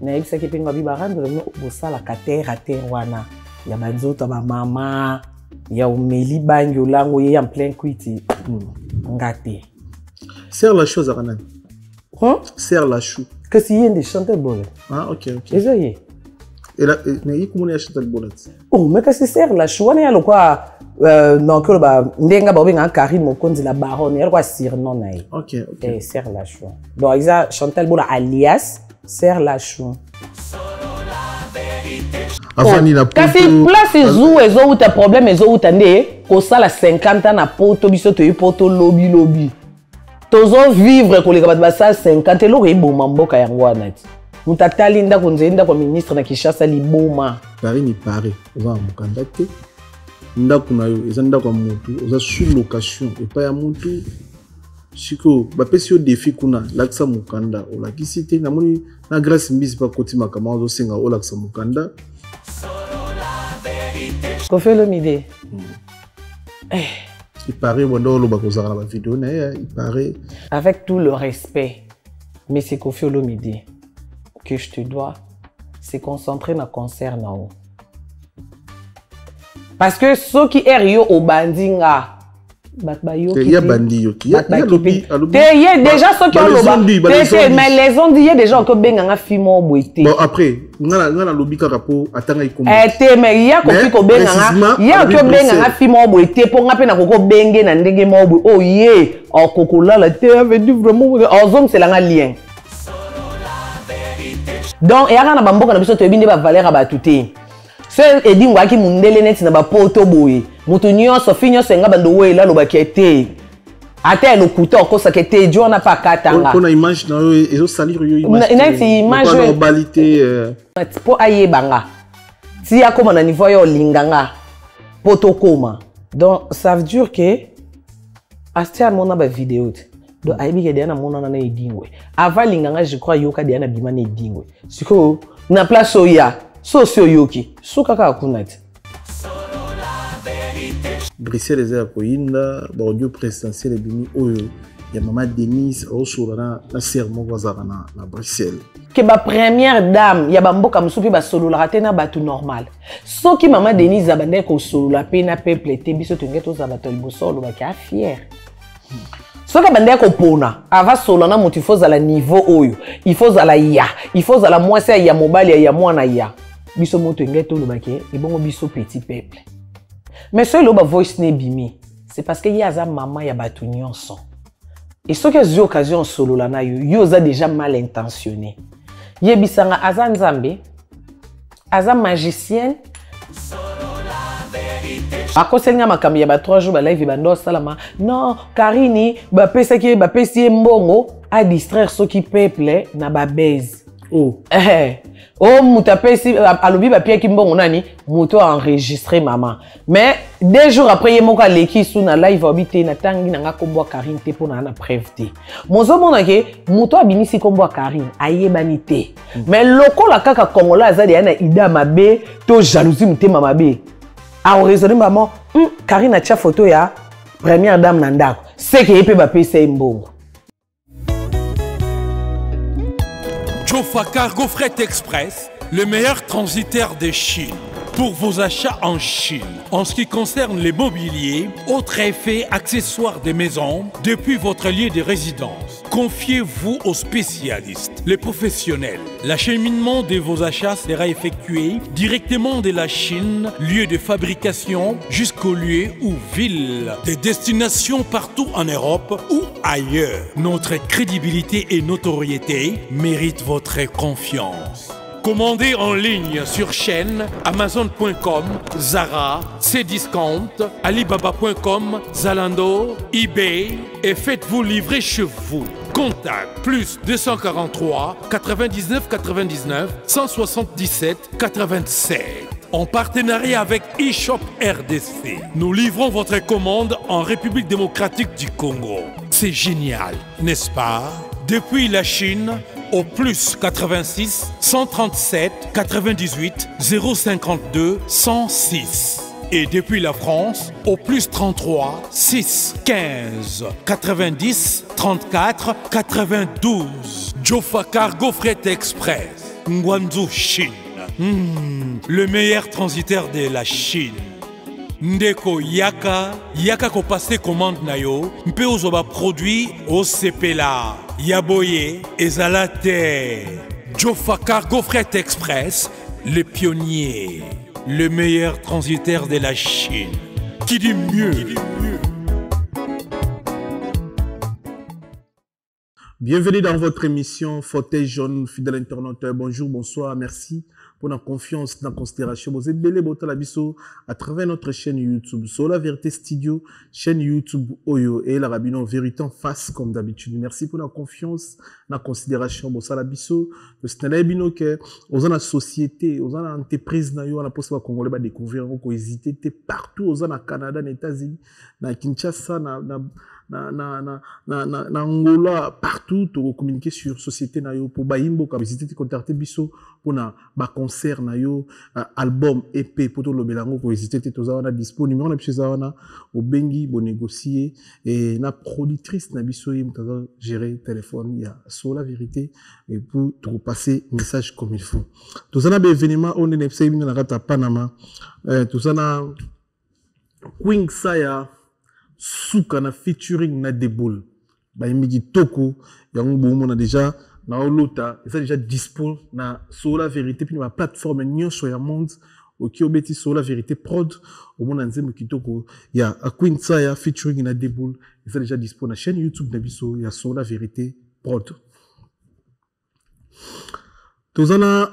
nayebisaki mpe ngabi barandela bino bosalaka terre à terre wana ya banzoto ba mama ya omeli bangi olango ye en plein cuite nga te. Serre la chose à Ranan. Serre la chou. Que si yende chanter bolet. Ah ok. Ezoye. Et là, mais comment il chanter bolet? Oh mais que si serre la chou wana ya quoi non que ba ndenga ba benga Karim Mokonzi la baronne ya quoi surnom na ye. Ok. Et serre la chou. Donc isa Chantal Bola alias serre la chou. Avant il a kasi place zou ezo uta problème ezo uta nde ko sala 50 ans na poto biso to poto lobby. Tozo vivre koleka bat basa 50 loko iboma mboka yango wana ti. Mutatali ndako nzenda kwa ministre na Kishasa liboma. Paris ni Paris. Oza mukanda te. Ndako na yo eza ndako mutu oza sous location et pas ya mutu. Siko ba pesi yo défi kuna laksa mukanda olakisi te na moni na grâce mbisi pa koti makama ozo senga olaksa mukanda. Koffi Olomide. Il paraît la vidéo, il paraît. Avec tout le respect, mais c'est Koffi Olomide que je te dois, c'est concentrer dans le concert. Parce que ceux qui sont au bandinga, il y a bandi, il y a déjà ceux qui ont le mais les ont dit, il y a des gens qui ont bien fait mon boité. Bon, après, on a lobby qui a attendre mais il y a copie qui ont il y a qui ont bien fait mon boité pour nga pe na koko benge na ndenge mo boy. Oh yeah, oh kokola la terre avait dit vraiment en zone c'est la lien. Donc il y a na bamboka na biso to ebinde ba valeur ba tuté. C'est edi ngwaki mundele net na ba poto boy. Mutu nyonso finyo senga bando wela lo bakete. Ata le couteau ko sakete dio na pa katanga. On a image na ezo salir yo image. Na image globalité po aye banga. Si ya koma na niveau yo linganga poto koma. Donc ça veut dire que astia mona ba vidéo. Donc aibi ke dia na mona na edingwe. Avant linganga je crois yoka dia na bima na edingwe. Siko na place oya. Socio yoki. Sukaka kunati. Bruxelles les Akoinda, Bordeaux présidentiel et bini oyo ya maman Denise au solana na serment wazarana na Bruxelles. Que ba première dame ya bamboka musupi ba solo la ratena batu normal. Soki maman Denise abande ko solo la pena peuple te biso tungeto za bato libosolo ba ka fier. Soki abande ko pona ava solo na mutu faut la niveau oyo. Il faut la ya, il faut la mwasi ya mobali ya mwana ya. Biso moto ngeto lo ba ke ibongo biso petit peuple. Mais ce qui voice n'est bimi, c'est parce qu'il y a une maman qui a battu nyonso. Et ce qui a eu occasion solo là na yo a déjà mal intentionné. Yebisanga aza nzambe, aza magicienne. Akosenga makambi ya ba 3 jours ba live bando salama. Non, Karini ba pesi mbongo a distraire ceux qui peuple na ba baise. Oh. Oh, mutapesi alobi ba pia kimbongo nani muto a enregistré maman. Mais 2 jours après yemoka leki sou na live obité na tangi na nga kombo Karine te pona na preuve te. Mozo mona ke muto abinisi kombo Karine ayebani te. Mais lokola kaka kongola azali yana ida mabe to jalousie mutema mabe. A raisonner maman, Karine a tia photo ya première dame na ndako. C'est que yepe ba pesa mbongo. Jofa Cargo Fret Express, le meilleur transitaire de Chine. Pour vos achats en Chine, en ce qui concerne les mobiliers, autres effets, accessoires des maisons, depuis votre lieu de résidence. Confiez-vous aux spécialistes, les professionnels. L'acheminement de vos achats sera effectué directement de la Chine, lieu de fabrication, jusqu'au lieu ou ville. Des destinations partout en Europe ou ailleurs. Notre crédibilité et notoriété méritent votre confiance. Commandez en ligne sur chaîne Amazon.com, Zara, Cdiscount, Alibaba.com, Zalando, eBay et faites-vous livrer chez vous. Contact plus 243 99 99 177 87. En partenariat avec eShop RDC, nous livrons votre commande en République démocratique du Congo. C'est génial, n'est-ce pas? Depuis la Chine, au plus 86 137 98 052 106. Et depuis la France, au plus 33 6 15 90 34 92. Jofa Cargo Fret Express, Guangzhou, Chine. Le meilleur transitaire de la Chine. Ndeko yaka ko passer commande na yo mpe ozoba produit au sepela yaboye ezalate. Jofa Cargo Fret Express, le pionnier, le meilleur transitaire de la Chine. Qui dit mieux? Bienvenue dans votre émission Fauteuil jaune, fidèle internauteur. Bonjour, bonsoir, merci pour la confiance, la considération. Vous êtes belé bota labiso à travers notre chaîne YouTube. Sur la vérité studio, chaîne YouTube Oyo et la rabino vérité en face comme d'habitude. Merci pour la confiance, la considération. Bon, ça labiso, le stade bino que, aux la société, aux entreprises na yo, on a posé à Congolais ba découvrir, on hésité, partout aux na Canada, na États-Unis, na Kinshasa, na Angola, partout, to communiquer sur société na yo, pour baimbo, ka visiter, contacter biso, pour na ba concert na yo, album, EP, pour tout le belango, pour visiter, to na dispo, numéro na biso na au bengi, bon négocier, et na productrice na biso, mutaza gérer téléphone, il y a sur la vérité, et pour tout passer message comme il faut. Tout ça na be événement, on est nepsé, na rata Panama, tout ça na Queen Saya, Souka na featuring na Deboul. Ba imigi toko, yango bomo na déjà na olota, et ça déjà dispo na sur la vérité puis na plateforme nyonso ya monde oki obeti sur la vérité prod au monde nzembo kitoko ya Queen Saya featuring na Deboul, et ça déjà dispo na chaîne YouTube na biso ya sur la vérité prod. Tozana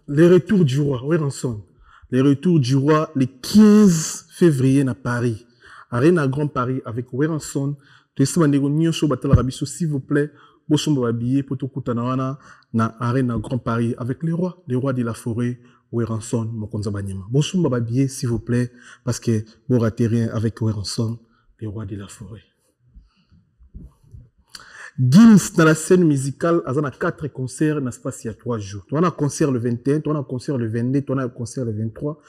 les retours du roi, Weranson. Les retours du roi le 15 février na Paris. Arena Grand Paris avec Weranson. S'il vous plaît, bosomba billet pour tout kutana na Arena Grand Paris avec les rois de la forêt Weranson Mokonza Banyema. Bosomba billet s'il vous plaît parce que bon raté rien avec Weranson, les rois de la forêt. Gims dans la scène musicale, on a 4 concerts dans l'espace il y a 3 jours. On a un concert le 21, on a un concert le 22, on a un concert le 23.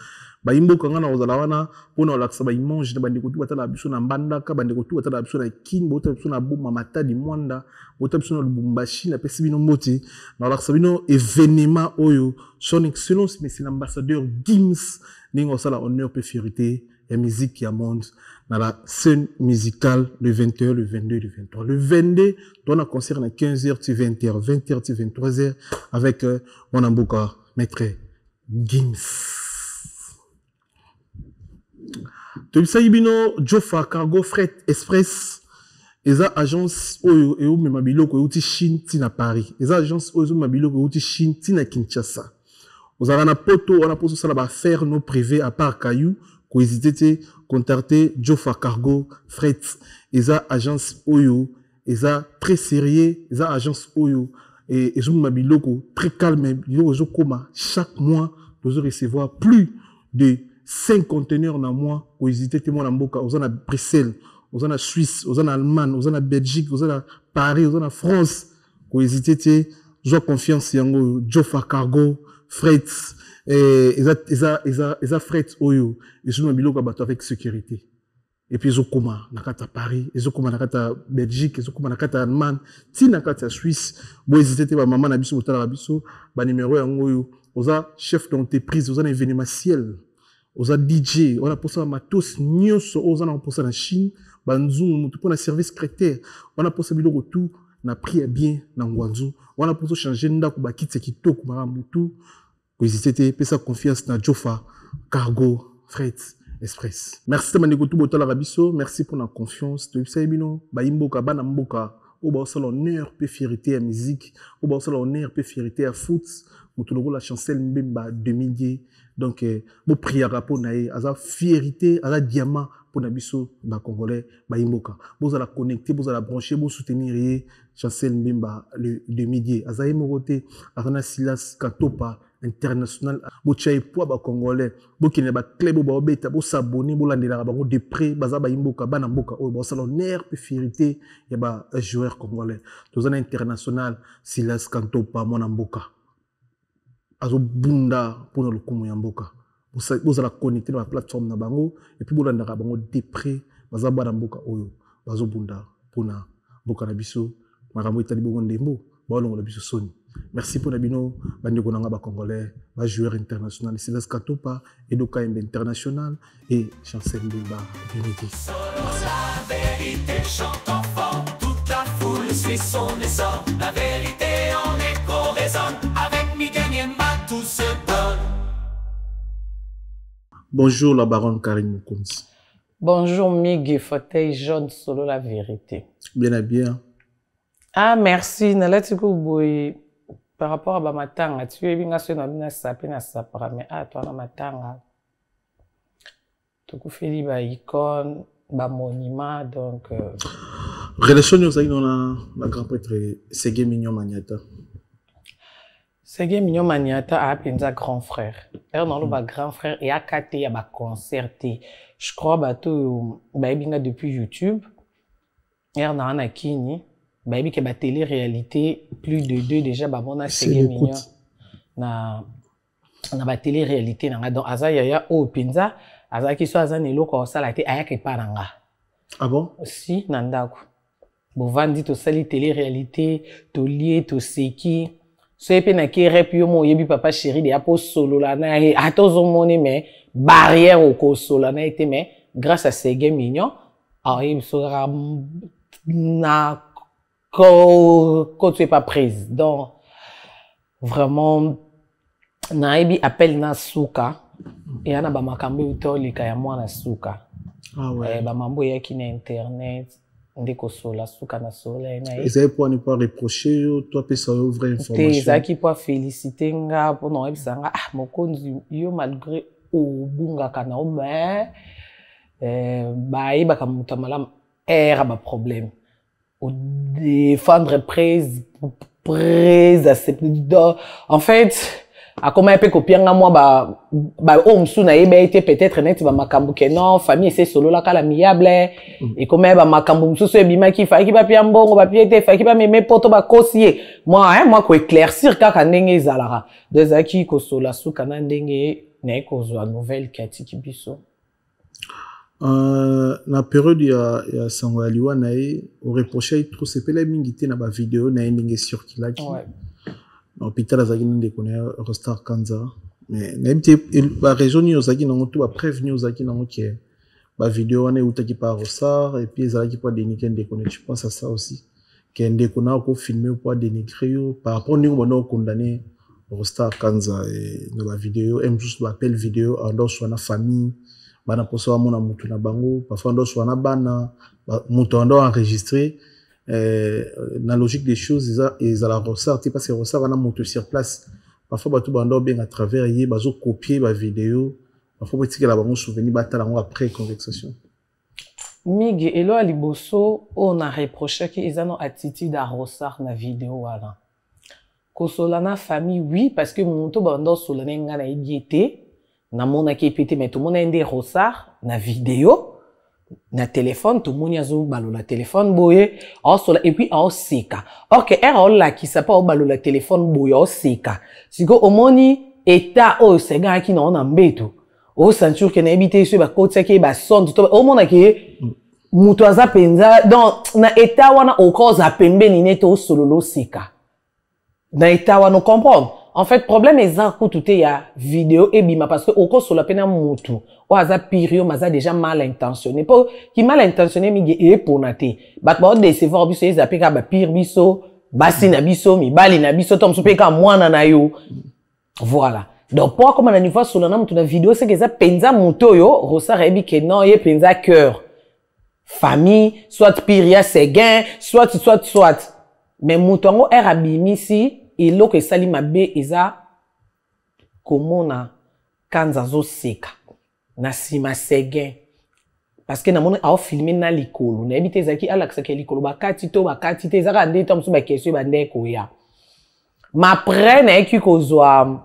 Baimbo kangana ozalawana pona olaksa ba image de bandeko tu batala biso na mbandaka bandeko tu batala biso na kin bota biso na boma matadi mwanda bota biso na lubumbashi na pesi bino moti na olaksa bino événement oyo son excellence monsieur l'ambassadeur Gims ningo sala honneur pe fierté et musique ya monde dans la scène musicale le 21, le 22, le 23. Le 22, on a concert à 15h, 20h, 20h, 23h avec mon amboka, maître Gims. Tu sais, bino, Jofa Cargo Fret Express, les agence Oyo et Oyo Mabilo ko uti Chine tina Paris. Les agence Oyo Mabilo ko uti Chine tina Kinshasa. Vous avez un poto, on a posé ça là-bas faire nos privés à part Caillou. Ko hésité contacter Jofa Cargo Fret. Les agence Oyo, les très sérieux, les agence Oyo et Oyo Mabilo ko très calme. Oyo koma chaque mois, vous recevoir plus de 5 conteneurs dans mois, vous hésitez témoin en Boka, vous en a Bruxelles, vous en a Suisse, vous en a Allemagne, vous en a Belgique, vous en a Paris, vous en a France, vous hésitez, j'ai confiance en Jofa Cargo, Fret, et Fret Oyo, et je me dis avec sécurité. Et puis, ils ont comment, nakata Paris, ils ont comment, nakata Belgique, ils ont comment, nakata Allemagne, ti nakata Suisse, vous hésitez, maman, nabiso, motala, nabiso, numéro, yango, vous avez chef d'entreprise, vous en événementiel. Oza DJ, on a pour ça matos, nyonso, on a pour ça en Chine, banzou, pour un service secrétaire, on a pour ça bilo tout, na pris bien na Guangzhou, on a pour ça changer nda ku bakitse kitoko marambutu, ko hésiter, pe sa confiance na Jofa Cargo Fret Express. Merci de m'avoir tout botala rabiso, merci pour la confiance, tu sais bino, ba imboka bana mboka, au ba ça l'honneur pe fierté à musique, au ba ça l'honneur pe fierté à foot, mutulogo la chancelle mbemba 2010. Donc, mon prière pour naïe, à sa fierté, à la diamant pour nabiso, ba congolais, ba imboka. Vous allez connecter, vous allez brancher, vous soutenir, chancel mbemba le 2010. À sa émoroté, à sa silas katopa international, vous tchaï poa ba congolais, vous qui n'est pas club, vous obéta, vous s'abonner, vous l'andela, vous de près, baza ba imboka, ba namboka, vous salon nerf, fierté, y a ba joueur congolais. Tous un international, silas katopa, mon amboka. Azo bunda pour le kumu yamboka vous allez connecter dans la plateforme na bango et puis vous allez bango de près baza bana mboka oyo bazo bunda pona mboka na biso makambo etali bongo ndembo balongo na biso soni. Merci pour Nabino, Bandeko Nanga Congolais, joueur international, Céleste Katopa, Edoka Mbe international et Chancel Mbemba Unity. La vérité chante enfant, toute la foule suit son essor. La vérité en écho résonne, avec Miguel Niemba tout se donne. Bonjour la baronne Karine Mukunzi. Bonjour Miguel, fauteuil jaune solo la vérité. Bien à bien. Ah merci, Nalatikou Boy. Par rapport à Bamatanga, tu es bien sûr dans une sapé na sapara, mais ah toi Bamatanga, tu fais des icônes, ba monument donc. Relation nous avec la grand prêtre Ségué Mignon Maniata. Ségué Mignon Maniata a appelé un grand frère. Er non le grand frère et a caté a ba concerté. Je crois ba tout ba bien depuis YouTube. Er na na kini. Baby que ba télé-réalité plus de 2 déjà ba mona Ségué Mignon na ba télé-réalité na donc aza yaya o pinza aza ki so aza nelo ko sala te aya ke paranga. Ah bon? Si nandako. Bo vandi to sali télé-réalité to lié to seki so epe na ki rep yo mo yebi papa chéri de apo solo la na e atozo moni mais barrière au ko solo na été mais grâce à Ségué Mignon a il sera na quand tu es pas prise. Donc, vraiment, Naibi appelle na souka. Et yana ba makambo utolika ya mwana souka. Ah ouais. Ba mambo ya ki na internet, ndeko sola souka na sola na. Et ça pour ne pas reprocher toi pe ça vraie information. Te zaki pour féliciter nga pour non ebisanga ah mokonzi yo malgré obunga kana o mais ba iba kamutamalam era ba problème. Ou défendre prise en fait à comment elle peut copier un moi bah homme sous na été peut-être net ba makambu que non famille c'est solo la kala miable et comment ba makambu sous ce bima qui fa qui ba pia mbongo ba pia te fa qui ba mes potes ba kosier moi ko éclaircir kaka ndenge zalara des aki ko sola sous kana ndenge na ko zo nouvelle katiki biso. Na période ya sango ya liwa na ye au reproché trop sepela mingi te na ba vidéo na ndenge circulaki ouais na hôpital azaki ndé connait Rostar Kanza mais na mte ba région ni ozaki na moto ba prévenir ozaki na moto ba vidéo wana utaki pa Rostar et puis ezalaki pas dénigrer ndé connait je pense à ça aussi que ndé connait ko filmer pour dénigrer par rapport ni on condamné Rostar Kanza et dans la vidéo même juste l'appel vidéo en dehors soit na famille bana poso amona mutu na bango parfois ndo swana bana mutu ndo enregistré na logique des choses ils la ressortir parce que ressortir na mutu sur place parfois batu bando bien à travers yé bazo copier ba vidéo parfois petit que la bango souvenir batala ngo après conversation Migi elo aliboso on a reproché que ils ont attitude à ressortir na vidéo wala ko solana famille oui parce que mutu bando solana ngana yité na mona ki pété mais tout le monde a des rossard na vidéo na téléphone tout le monde a zo balola téléphone boye et puis en seka OK er la qui ça pas balola téléphone boye en seka siko omoni état o sega ki na on mbeto o sentir que na habité sur ba côté ki ba son tout o mona ki muto aza penza donc na état wana o cause a pembe ni neto sololo seka na état wana comprendre. En fait, problème est ça tout est ya vidéo et bima parce que au cours sur la peine mutu ou aza pirio maza déjà mal intentionné pour qui mal intentionné mi e ponate bat ba décevoir biso ils appellent ka ba pire biso basi na biso mi bali na biso tom super ka mwana na yo voilà donc pour comme na niveau sur la mutu na vidéo c'est que ça penza mutu yo rosa rebi que non ye penza cœur famille soit piria c'est gain soit mais mutu ngo era bimisi et l'eau que sali mabe eza komona kanza zo seka na sima segen parce que na mona a filmer na likolo na ebite zaki alaksa ke likolo bakati te zaka ndeta msu ba question ba ndeko ya ma après na eki kozwa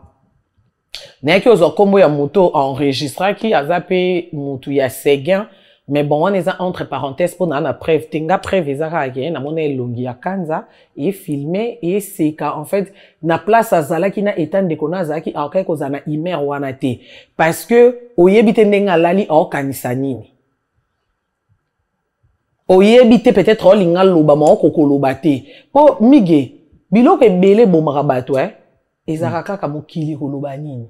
kombo ya moto enregistra ki azape mutu ya segen mais bon on est entre parenthèses pour na preuve tenga preuve ezaka ke na mona elongi ya kanza et filmer et c'est en fait na place azalaki na étant de kona azalaki akay ko zana imer wana te parce que oyebi te ndenga lali okanisa nini oyebi te peut-être olinga loba ma okokoloba te po mige biloko ebele bomaka bato ezaka kaka mokili koloba nini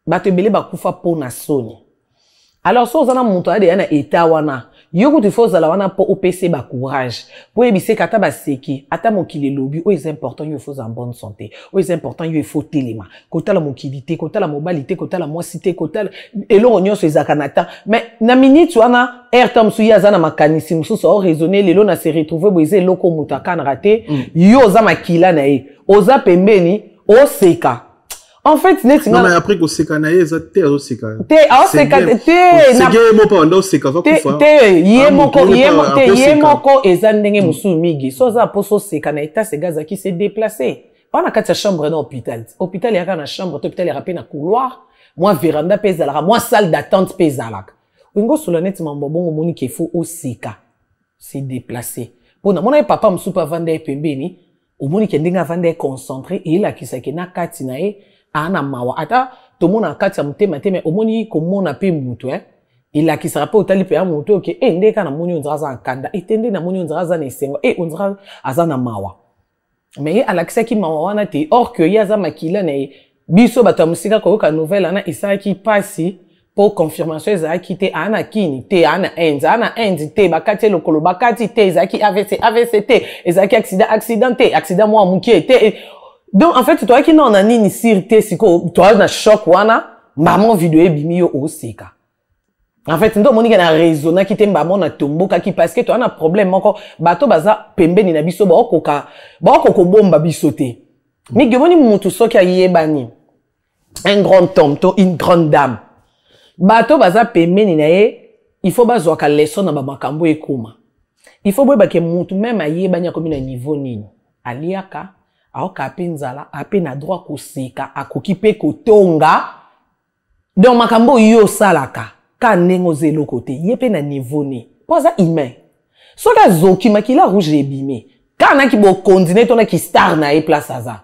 bato ebele bakufa po na soni. Alors, si vous avez un état wana, yoku tu faut zala wana po OPC ba courage. Pour ebise kata ba seki, ata mokili lobby, o est important il faut en bonne santé. O est important il faut téléma. Kota la mokilité, kota la mobilité, kota la moissité, kota elo onyo so ezakanata. Mais na minute wana airtam suya zana makanisi musu so raisonner lelo na se retrouver boise loko mutaka na raté. Yo za makila na e. Oza pembeni o seka. En fait, non, mais après que c'est canaille, ça t'es au seka. T'es au seka, t'es. C'est gay, mon pas au seka, va couper. T'es, yemoko, ezandenge musu migi. Soza poso seka na eta segaza qui s'est déplacé. On a quatre chambres dans l'hôpital. Hôpital, il y a une chambre, hôpital, il y a un couloir. Moi, véranda pézalaka, moi, salle d'attente pézalaka. Wingo sur le net, mon bon, moni qui faut au seka. C'est déplacé. Bon, mon papa m'sou pas vendre pembeni. Au moni qui ndinga vendre concentré, et il a qui s'est na katinae. Ana mawa ata to mona kati ya mutema teme omoni ko mona pe mutu il a qui sera pas otali pe ya mutu ke ndeka na moni onzira za kanda etende na moni onzira za na esengo onzira azana mawa mais ala kisa ki mawa wana te or que ya za makila na biso bato musika ko ka nouvelle ana isa ki pasi pour confirmation za ki te ana kini te ana enzi te bakati lokolo bakati te za ki AVC te ezaki accident moi muki te. Donc, en fait, toi qui n'en a ni sirte, si toi, na choc, wana, maman vidéo bimi yo oseka. En fait, ndo moni na raisonna qui te maman na tomboka qui parce que toi, on a problème encore, bato baza pembe ni na biso, ba okoko bomba biso te. Mais gemoni mutu soki a yebani. Un grand homme, une grande dame. Bato baza pembe ni na il faut bazwa ka leçon na ba makambo ekoma. Il faut boyeba ke mutu même a yebani comme na niveau nini. Aliaka aoka apenzala ape na droit koseka akoki pe kotonga donc makambo yo salaka ka nengo zelo côté yepe na niveau ni poza humain soka zoki makila rouge ebime kana ki bo continuer tona ki star na e place aza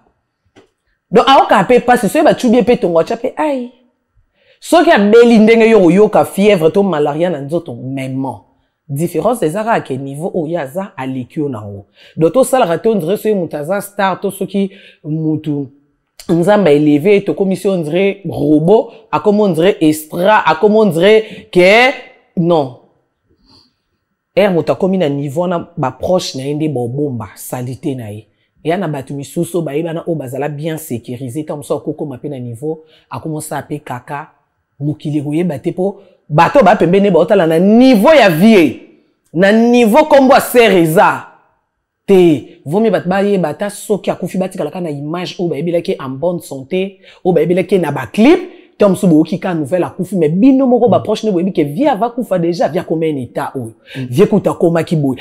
donc aoka pe passe so ba tubie pe tongo chape ai soki abeli ndenge yo ka fièvre to malaria na nzoto même différence des ara à quel niveau o yaza à l'équio na haut d'autres salles raté on dirait ce mutaza star to ceux qui mutu nzamba élevé to commission on dirait robot à comme on dirait extra à comme on dirait que non muta comme na niveau na ba proche na inde bo bomba salité na e ya na batu misuso ba ibana o bazala bien sécurisé comme ça koko mape na niveau a commencé à pe kaka mukili roye baté po bato ba pembene ba otala na niveau ya vie na niveau kombo a sereza te vomi bat ba ye bata soki akufi batika la kana image o ba ebelaki en bonne santé o ba ebelaki na ba clip tom subo ki ka nouvelle akufi mais bino moko ba proche ne boyebi ke via va kufa déjà via combien état o via kuta koma ki boy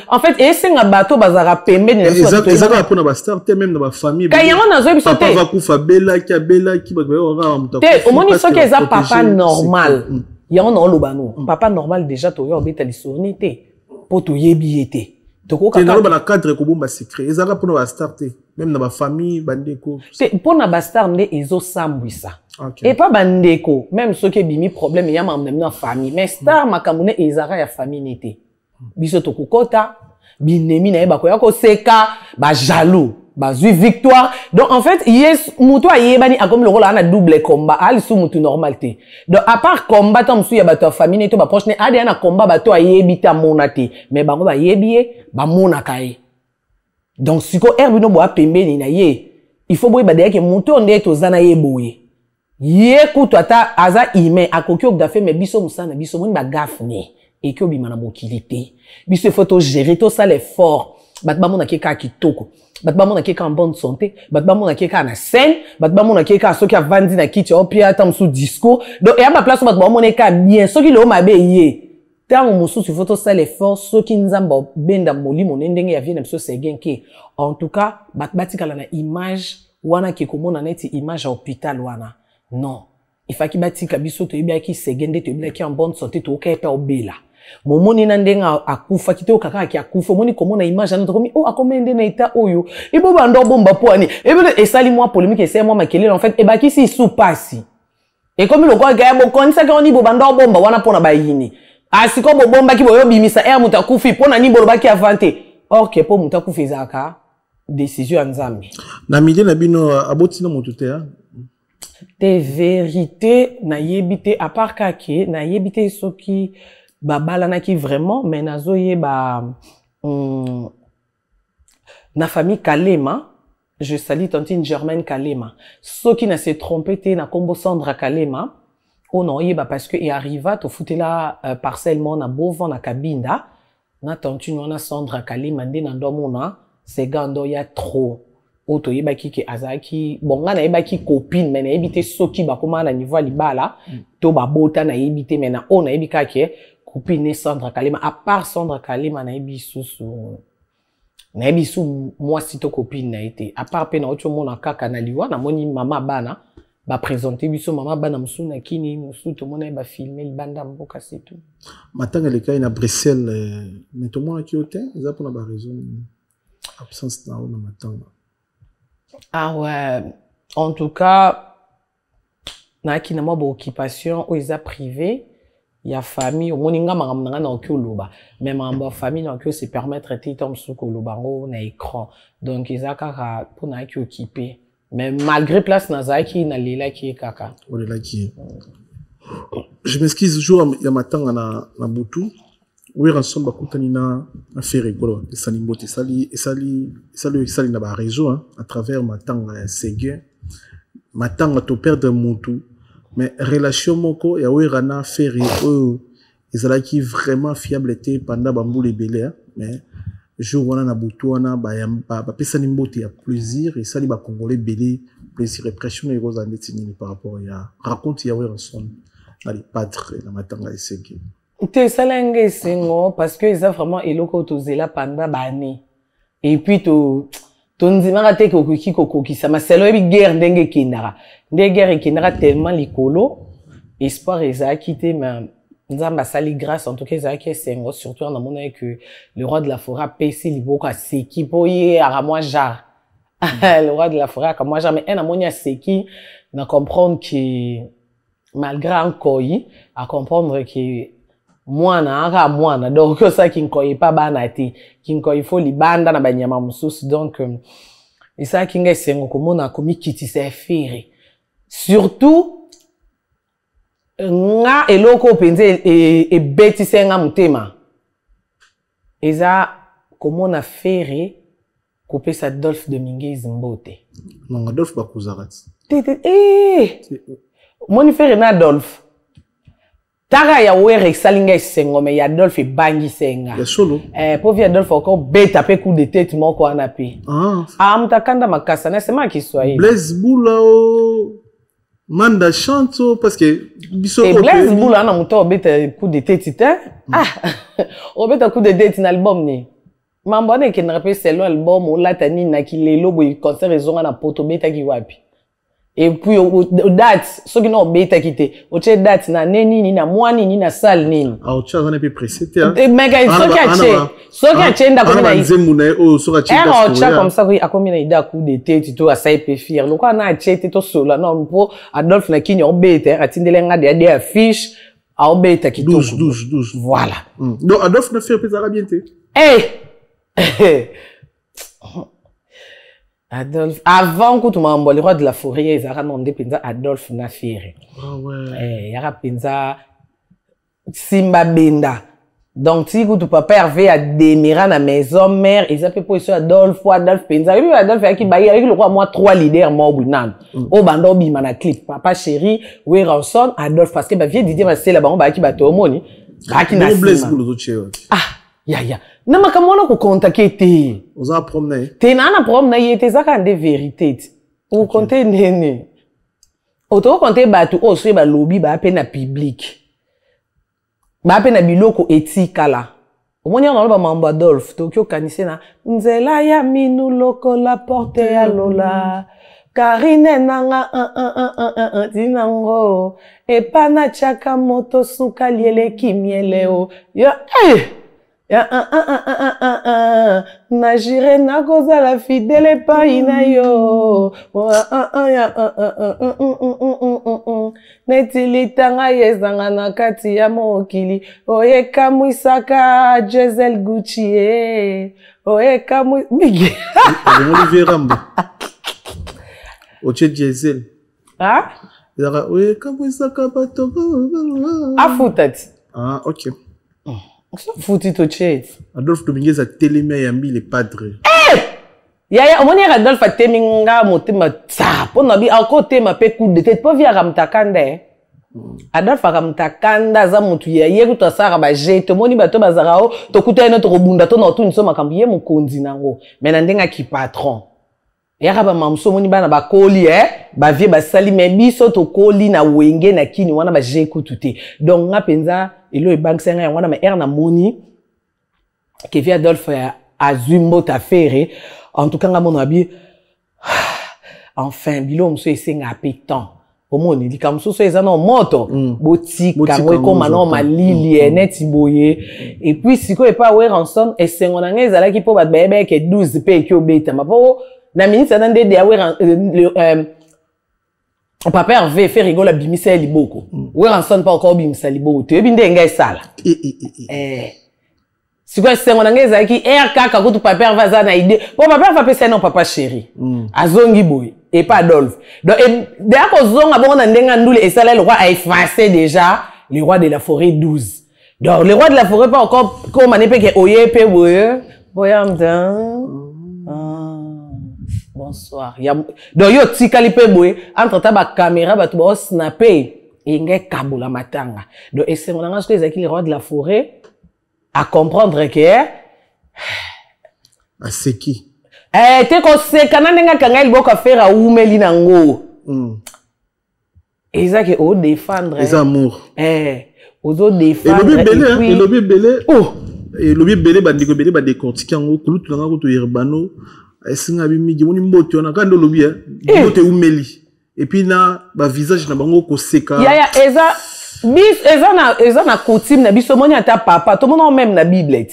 en fait esenga bato bazara pembene na so ezaka pona ba star te même na ba famille ka yango na zo biso te papa va kufa bela ki ba ora muta te omoni soki eza papa normal ya on lobano papa normal déjà to yo betali sourni te po to yebi ete to ko ka na cadre ko bomba secret ezaka pona ba star te même na ba famille bandeko te pona ba star nde ezo sambwisa et pas bandeko même ceux qui bimi problème ya mamna na famille mais star makamune ezaka ya famille nete biso to kokota binemi na yeba ko ya ko seka ba jaloux bazui victoire donc en fait yes muto ayebani a comme le rôle na double combat ali sou mutu normalité donc à part combat tam sou ya bato famille to ba proche ne adi na combat bato ayebita monate mais bango ba yebie ba monaka e donc siko herbino bo apembeni na ye il faut boye ba de ke muto nde to zana yeboye ye kuto ata aza ime akoki ok da fait mais biso musana biso moni ba gafne et ki obima na mokilité biso faut to gérer to ça l'effort batba mona ke ka kitoko batba mona ke ka en bonne santé batba mona ke ka na scène batba mona ke ka soki avandi na kiti o pia tam sous discours donc et à ma place batba mona ka bien soki le mabe ye tant mususu faut to ça l'effort soki nzamba benda molimo ndenge ya vie na biso segenke en tout cas batbatika la na image wana ke komona neti image à hôpital wana non il faut qu'il bâti kabiso to bien qui segende to bien qui en bonne santé to okay pa obela momoni na ndenga akufa kite okaka ki akufa moni komona image na to komi oh akomende na eta oyo ibo bando bomba poani et sali moi polémique et c'est moi makelele en fait et ba ki si sous passe et comme le quoi ga bo konisa ka oni bo bando bomba wana pona ba yini asiko bo bomba ki boyo bimisa e mutakufi pona ni bolo ba ki avante or que po mutakufi zaka décision nzambi na midi na bino aboti na motuté des vérités na yebité à part kake na yebité soki babala na ki vraiment mais nazo yeba na famille Kalema je salue tantine Germaine Kalema soki na se trompé te na kombo Sandra Kalema on non yeba parce que il arriva to futela parcellement na bovan na Kabinda na tantine wana Sandra Kalema nde na ndomona c'est gando ya trop auto yeba ki azaki bonga na yeba ki copine mais na yebite soki ba koma na niveau libala to ba bota na yebite mais na on na yebika ke copine Sandra Kalema à part Sandra Kalema na yebi susu na yebi su moi sito copine na été à part pe na autre mona kaka na liwa na moni mama bana ba présenter biso mama bana musu na kini musu to mona ba filmer libanda mboka c'est tout matanga le cas na Bruxelles mais to mona ki hotel za pour na raison absence na on matanga. Ah ouais, en tout cas, na qui n'a pas d'occupation, ou ils a privé, il y a famille, au moninga maramna na okuluba, mais ma famille na que se permettre de tom suko lubango na écran, donc ils a kaka pour na qui occupé, mais malgré place na zaki na lila qui kaka. On est là qui. Je m'excuse jour ya matanga na butu. Oui, ensemble, bakutani na affaire golo. Esali mbote, esali na ba réseau, à travers matanga ségué, matanga to perdre mutu, mais relation moko ya oui rana affaire ezala qui vraiment fiable était pendant bambou les belé, mais jour wana na butu wana ba pesani mbote ya plaisir et sali ba congolais belé plaisir répression et rose en détini par rapport ya raconte ya oui ensemble na les padres na matanga ségué. Te salenge singo parce que ils a vraiment eloko to zela pendant bani et puis to nzimaka te kokoki sama selo ebi guerre ndenge kinara guerre kinara tellement likolo espoir eza quitté mais nzamba sali grâce en tout cas eza qui singo surtout on a monné que le roi de la forêt pc liboka seki poye ara moi jar le roi de la forêt comme moi jamais un amonia seki na comprendre que malgré un koi à comprendre que mwana donc ça qui nkoyi pas bana te qui nkoyi faut libanda na banyama mususu donc et ça qui ngai sengo komona komi kiti se faire surtout nga eloko penze e beti senga mutema eza komona faire couper sa Adolphe Dominguez Mbote non Adolphe bakuzarati moni faire na Adolphe Tara ya were salinga sengo me ya Adolphe bangi senga. Ya solo. Pauvre Adolphe encore beta pe coup de tête moko anapi. Mtakanda makasa na sema Kiswahili. Blaise Boula manda chanto parce que biso et Blaise Boula na muto beta coup de tête ta. O beta coup de tête na album ni. Mambone ki na rappelle selon album o latani na kilelo bo concert ezonga na poto beta ki wapi. Et puis date ce qui non beta quitté au chez date na neni ni na mwani ni na sal nini au chat on est peu précité hein mega so ka chenda comme na nzemuna o so ka chenda so chat comme ça oui akomi na ida coup de tête to asai pe fier lo kwa na chete to sola non po Adolphe na kinyo obeta atindele nga de affiche a obeta kitoko 12 voilà donc Adolphe na fait peut-être bien té Adolphe, avant que tu m'envoies le roi de la forêt, ils ont demandé Pinza Adolphe Nafiri. Ah ouais. Il y a Pinza Simba Benda. Donc, si tu papa Hervé a démiré à la maison mère, ils ont fait pour Adolphe Pinza. Et puis Adolphe a qui baille avec le roi, moi, 3 leaders, moi, au nan. Au bando, bimana clip. Papa chéri, oui, Ranson, Adolphe, parce que ma vieille Didier, c'est là-bas, on va qui batte au moni. Bah, qui n'a pas. Ya. Na makamona ko contacter te. Oza promener. Te na promener yete zaka de vérité. Ou compter nene. Auto compter batu o so ba lobby ba pe na public. Ba pe na biloko etika la. Omoni on ba mambo Adolphe Tokyo kanise na nzela ya minu loko la porte ya lola. Karine nanga dinango epana chaka moto suka liele kimieleo ya ya na jire na kozala fidèle pa ina yo netilitanga yezanga na kati ya mokili oye kamwisaka Giselle Gucci oye kamwi migi Olivier Rambo Oche Giselle ah Zara oye kamwisaka bato afutati ah ok futi to chet Adolphe Dominguez a télémé yambi les padres yaya omoni Adolphe ateminga motema tsa pona bi akote ma pe coup de tête po via ramtakanda Adolphe ramtakanda za mutu ya yeku to sara ba jete moni bato bazarao to kuta eno to kobunda to na to nso makambi ye mukonzi nango mena ndenga ki patron yaka ba mamso moni bana ba koli ba vie ba sali me biso to koli na wenge na kini wana ba jeku tuté donc nga penza elo e bank senga wana ma na moni ke via Adolphe azumbo ta fere en tout cas nga mona bi enfin bilo mso esenga pétant omoni likamso so ezana moto botika ngwe ko mana malili neti boye et puis siko e pa Weranson esengo na nga ezalaki po ba bebe ke 12 pe ki obeta mapo na ministre na ndede ya papa Hervé fait rigoler bimisa liboko Weranson pas encore bimisa liboko te binde nga esala si quoi c'est mon anglaise qui RK ka kutu papa Hervé za na idée bon papa Hervé pesa non papa chéri azongi boy et pas Adolphe donc d'ailleurs ko zonga bon na ndenga ndule esala le roi a effacé déjà le roi de la forêt 12 donc le roi de la forêt pas encore comme on peut que oye pe boyamdan bonsoir donc yo tikali pe boy entre ta ba caméra ba to ba snapper inge kabula matanga donc ese mon anglaise les qui le roi de la forêt à comprendre que c'est qui te ko se kanane nga kanga liboka faire a umeli nango ezake o défendre les amours ozo défendre et lobby belé bandiko belé ba décortiquer ngo kulutu nga ko to yerbano esinga bimigi moni mbote ona kando lobby mbote umeli et puis na ba visage na bango ko seka ya eza eza na coutume na biso moni ata papa to mona même na bible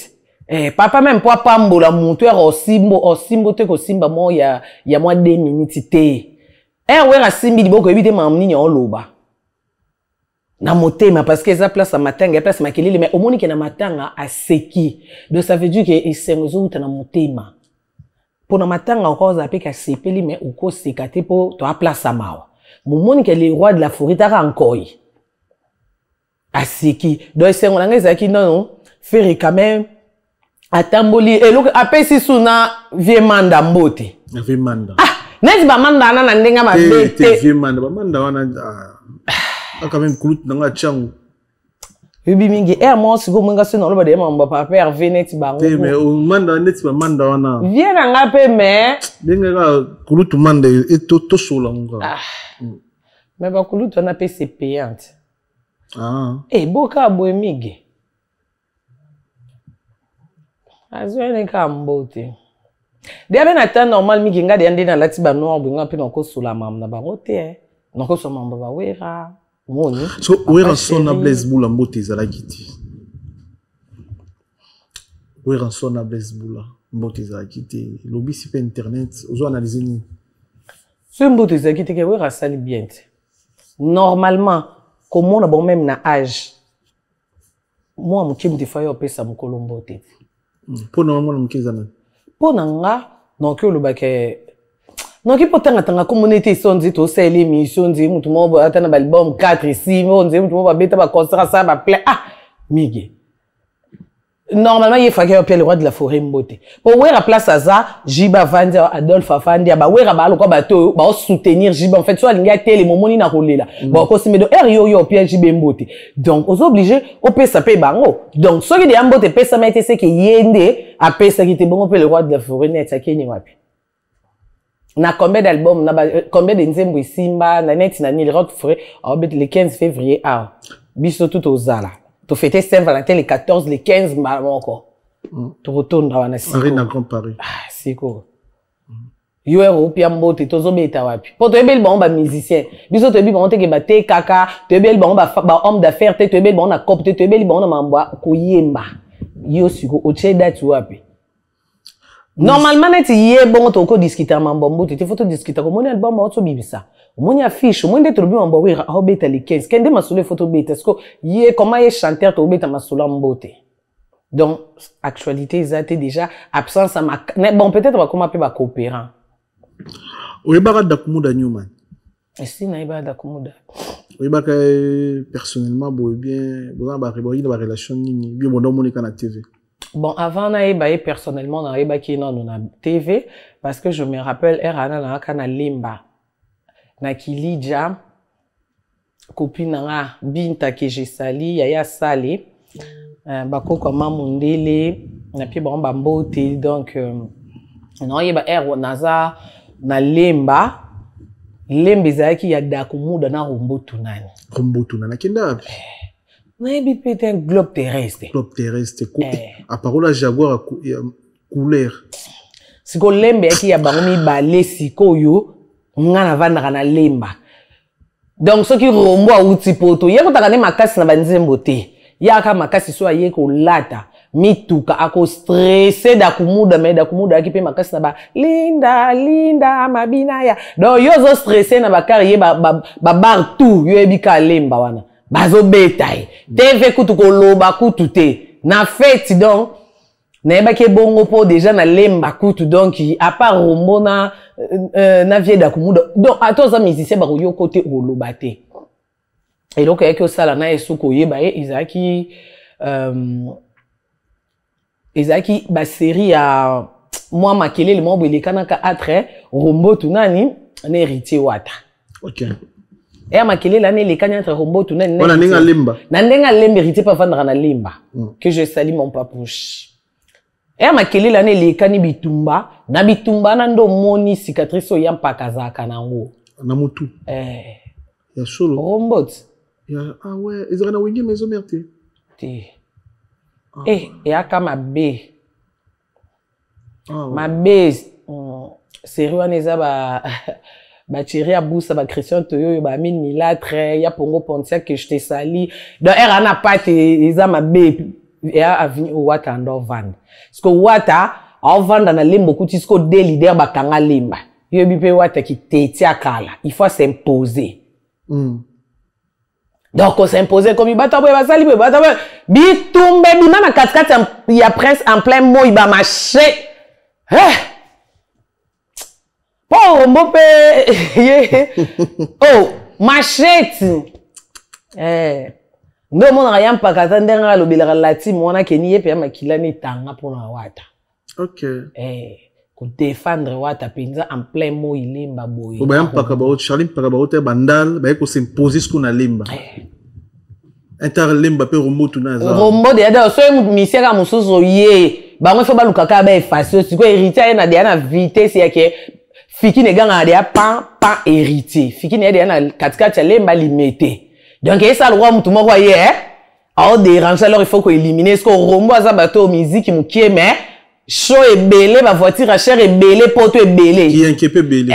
papa même po pambola mutu osimbo te ko simba mo ya mwa 2 minutes te wera simbi liboko ebite mamni nya oloba na motema parce que eza place à matanga place makelele mais omoni ke na matanga aseki donc ça veut dire que esengo uta na motema pour na matanga ko za pe ka sepeli mais uko sekate po to a place à mawa momoni ke le roi de la forêt ta encore aseki donc esengo nanga ezaki non faire quand même atamboli eloko apesi suna vie manda mbote vie manda neti ba manda na ndenga mabete vie manda ba manda wana quand même kulut nanga changu bibi mingi mo siko mwenga sino loba de mamba papa Hervé neti bango mais manda neti ba manda wana vie na ngape mais benga kulut manda et to sola nga mais ba kulut na pese payante boka boemige azwene ka mbote dia bena ta normal miki nga de ndena lati ba noir bunga pe nko sula mam na bango te nko so mamba ba wera moni so Weranson na Blaise Bula mbote za la kiti Weranson na Blaise Bula mbote za la kiti lobby si pe internet ozo analyser ni so mbote za kiti ke wera sali bien normalement comme on a bon même na âge moi mon kim de fayo pesa mukolo mbote pour normalement mkezana pour nanga donc le baké donc il peut tanga communauté sonzi to sel émission nzi mutu mo atana ba album 4 6 mo nzi mutu mo ba beta ba concert ça ba plein migi normalement il faut que le roi de la forêt mbote pour wera place aza Jiba Vandi Adolphe Afandi ba wera ba lokwa bato ba soutenir Jiba en fait soit linga télé momoni na kolela ba ko simedo yo pia Jiba mbote donc aux obligé au pesa pe bango donc ce qui de mbote pesa mete c'est que yende a pesa qui te bon pe le roi de la forêt net akeni wapi na combien d'albums na combien de nzembo simba na net na ni rock forêt le 15 février biso tout aux ala tu fêtais Saint-Valentin le 14, le 15, encore. Tu retournes dans la Paris, dans Grand Paris. C'est cool. yo européen mbote tozo beta wapi po to ebeli bango ba musicien biso to ebi bango te ke ba te kaka to ebeli bango ba homme d'affaires te to ebeli bango na cop te to ebeli bango na mambwa koyemba yo siko oche date wapi normalement neti ye bongo to ko discuter mambo mbote te photo discuter ko moni album auto bibisa moni affiche moni de trobi mambo wi a beta les 15 kende masolo photo beta est-ce que ye comment ye chanteur to beta masolo mbote. Donc, actualité, ils étaient déjà absence à ma... Bon, peut-être on va comment appeler coopérant. Oyebaka Dakumuda Newman. Si, naïba Dakumuda. Oyebaka personnellement, bien, vous avez une relation nini, bien bon dans na TV. Bon, avant naïba personnellement naïba qui non na TV parce que je me rappelle erana na kana limba. Na kilija copine na binta que j'ai sali yaya sali. Bako kama mundele na pi ba mbote donc non yeba naza na lemba zaki ya Dakumuda na Rombotu nani kenda na yebi peut un globe terrestre à parole Jaguar couleur siko lembe yaki ya bango mibale sikoyo ngana vanda na lemba donc ce qui rombo a uti poto yeko takane makasi na banzembo te yaka makasi so aye ko lata mituka ako stressé Dakumuda mais Dakumuda akipe makasi na ba linda mabina ya donc yo zo stressé na ba carrière ba bar tout yo ebika lemba wana bazo betaille TV kutu ko loba kutu te na fête donc na ba ke bongo po déjà na lemba kutu donc à part rombo na vie Dakumuda donc atoza musicien ba yo côté o loba te. Et donc, avec ça, là, na esuko yeba Isaki, ba série à moi makele le mambo il kanaka atre Rombotu nani na héritier wata. OK. Et makele là ne kanya entre Rombotu nani na ndenga lemba. Na ndenga lemba héritier pa vendre na lemba. Que je salue mon papouche. Et makele là ne kani bitumba na ndo moni cicatrice ya mpakazaka nango. Na mutu. Ya solo. Rombotu. Ah ouais, ils ont une maison merde. Et aka ma B. Ma B, sérieux neza ba Thierry Aboussa ba Christian Toyo ba Mine Milatre ya Pongo Pontia que je te sali. Donc era na pas eza ma B et a avenue au Wata ndo vand. Parce que Wata en vanda na lembo kuti sko de leader ba kanga lemba. Yo bipe Wata ki tetia kala. Il faut s'imposer. Donc on s'imposait comme il bata boy basali boy bata boy bitumbe bima na katkati ya prince en plein mot il ba marché pour mbope oh machette ndo mona rien pa katandenga lobelera lati mona keni pe makila ni tanga pona Wata. OK. Ko défendre Wata penza en plein mot ilemba boy. Ba mpaka ba Charlie mpaka ba te bandal ba ko s'imposer ce qu'on a lemba. Inter lemba pe Rombotu na za. Rombo de ada so misia ka mususu ye. Ba ngo so ba lukaka ba effacer siko héritier na de na vitesse yake fiki ne ganga de pan héritier. Fiki ne de na katikati lemba limité. Donc ça le roi mutu moko ye a déranger alors il faut ko éliminer ce ko Rombo za bato musique mukie mais chaud et belé, ma voiture à cher et belé, poto et belé. Qui inquiète belé.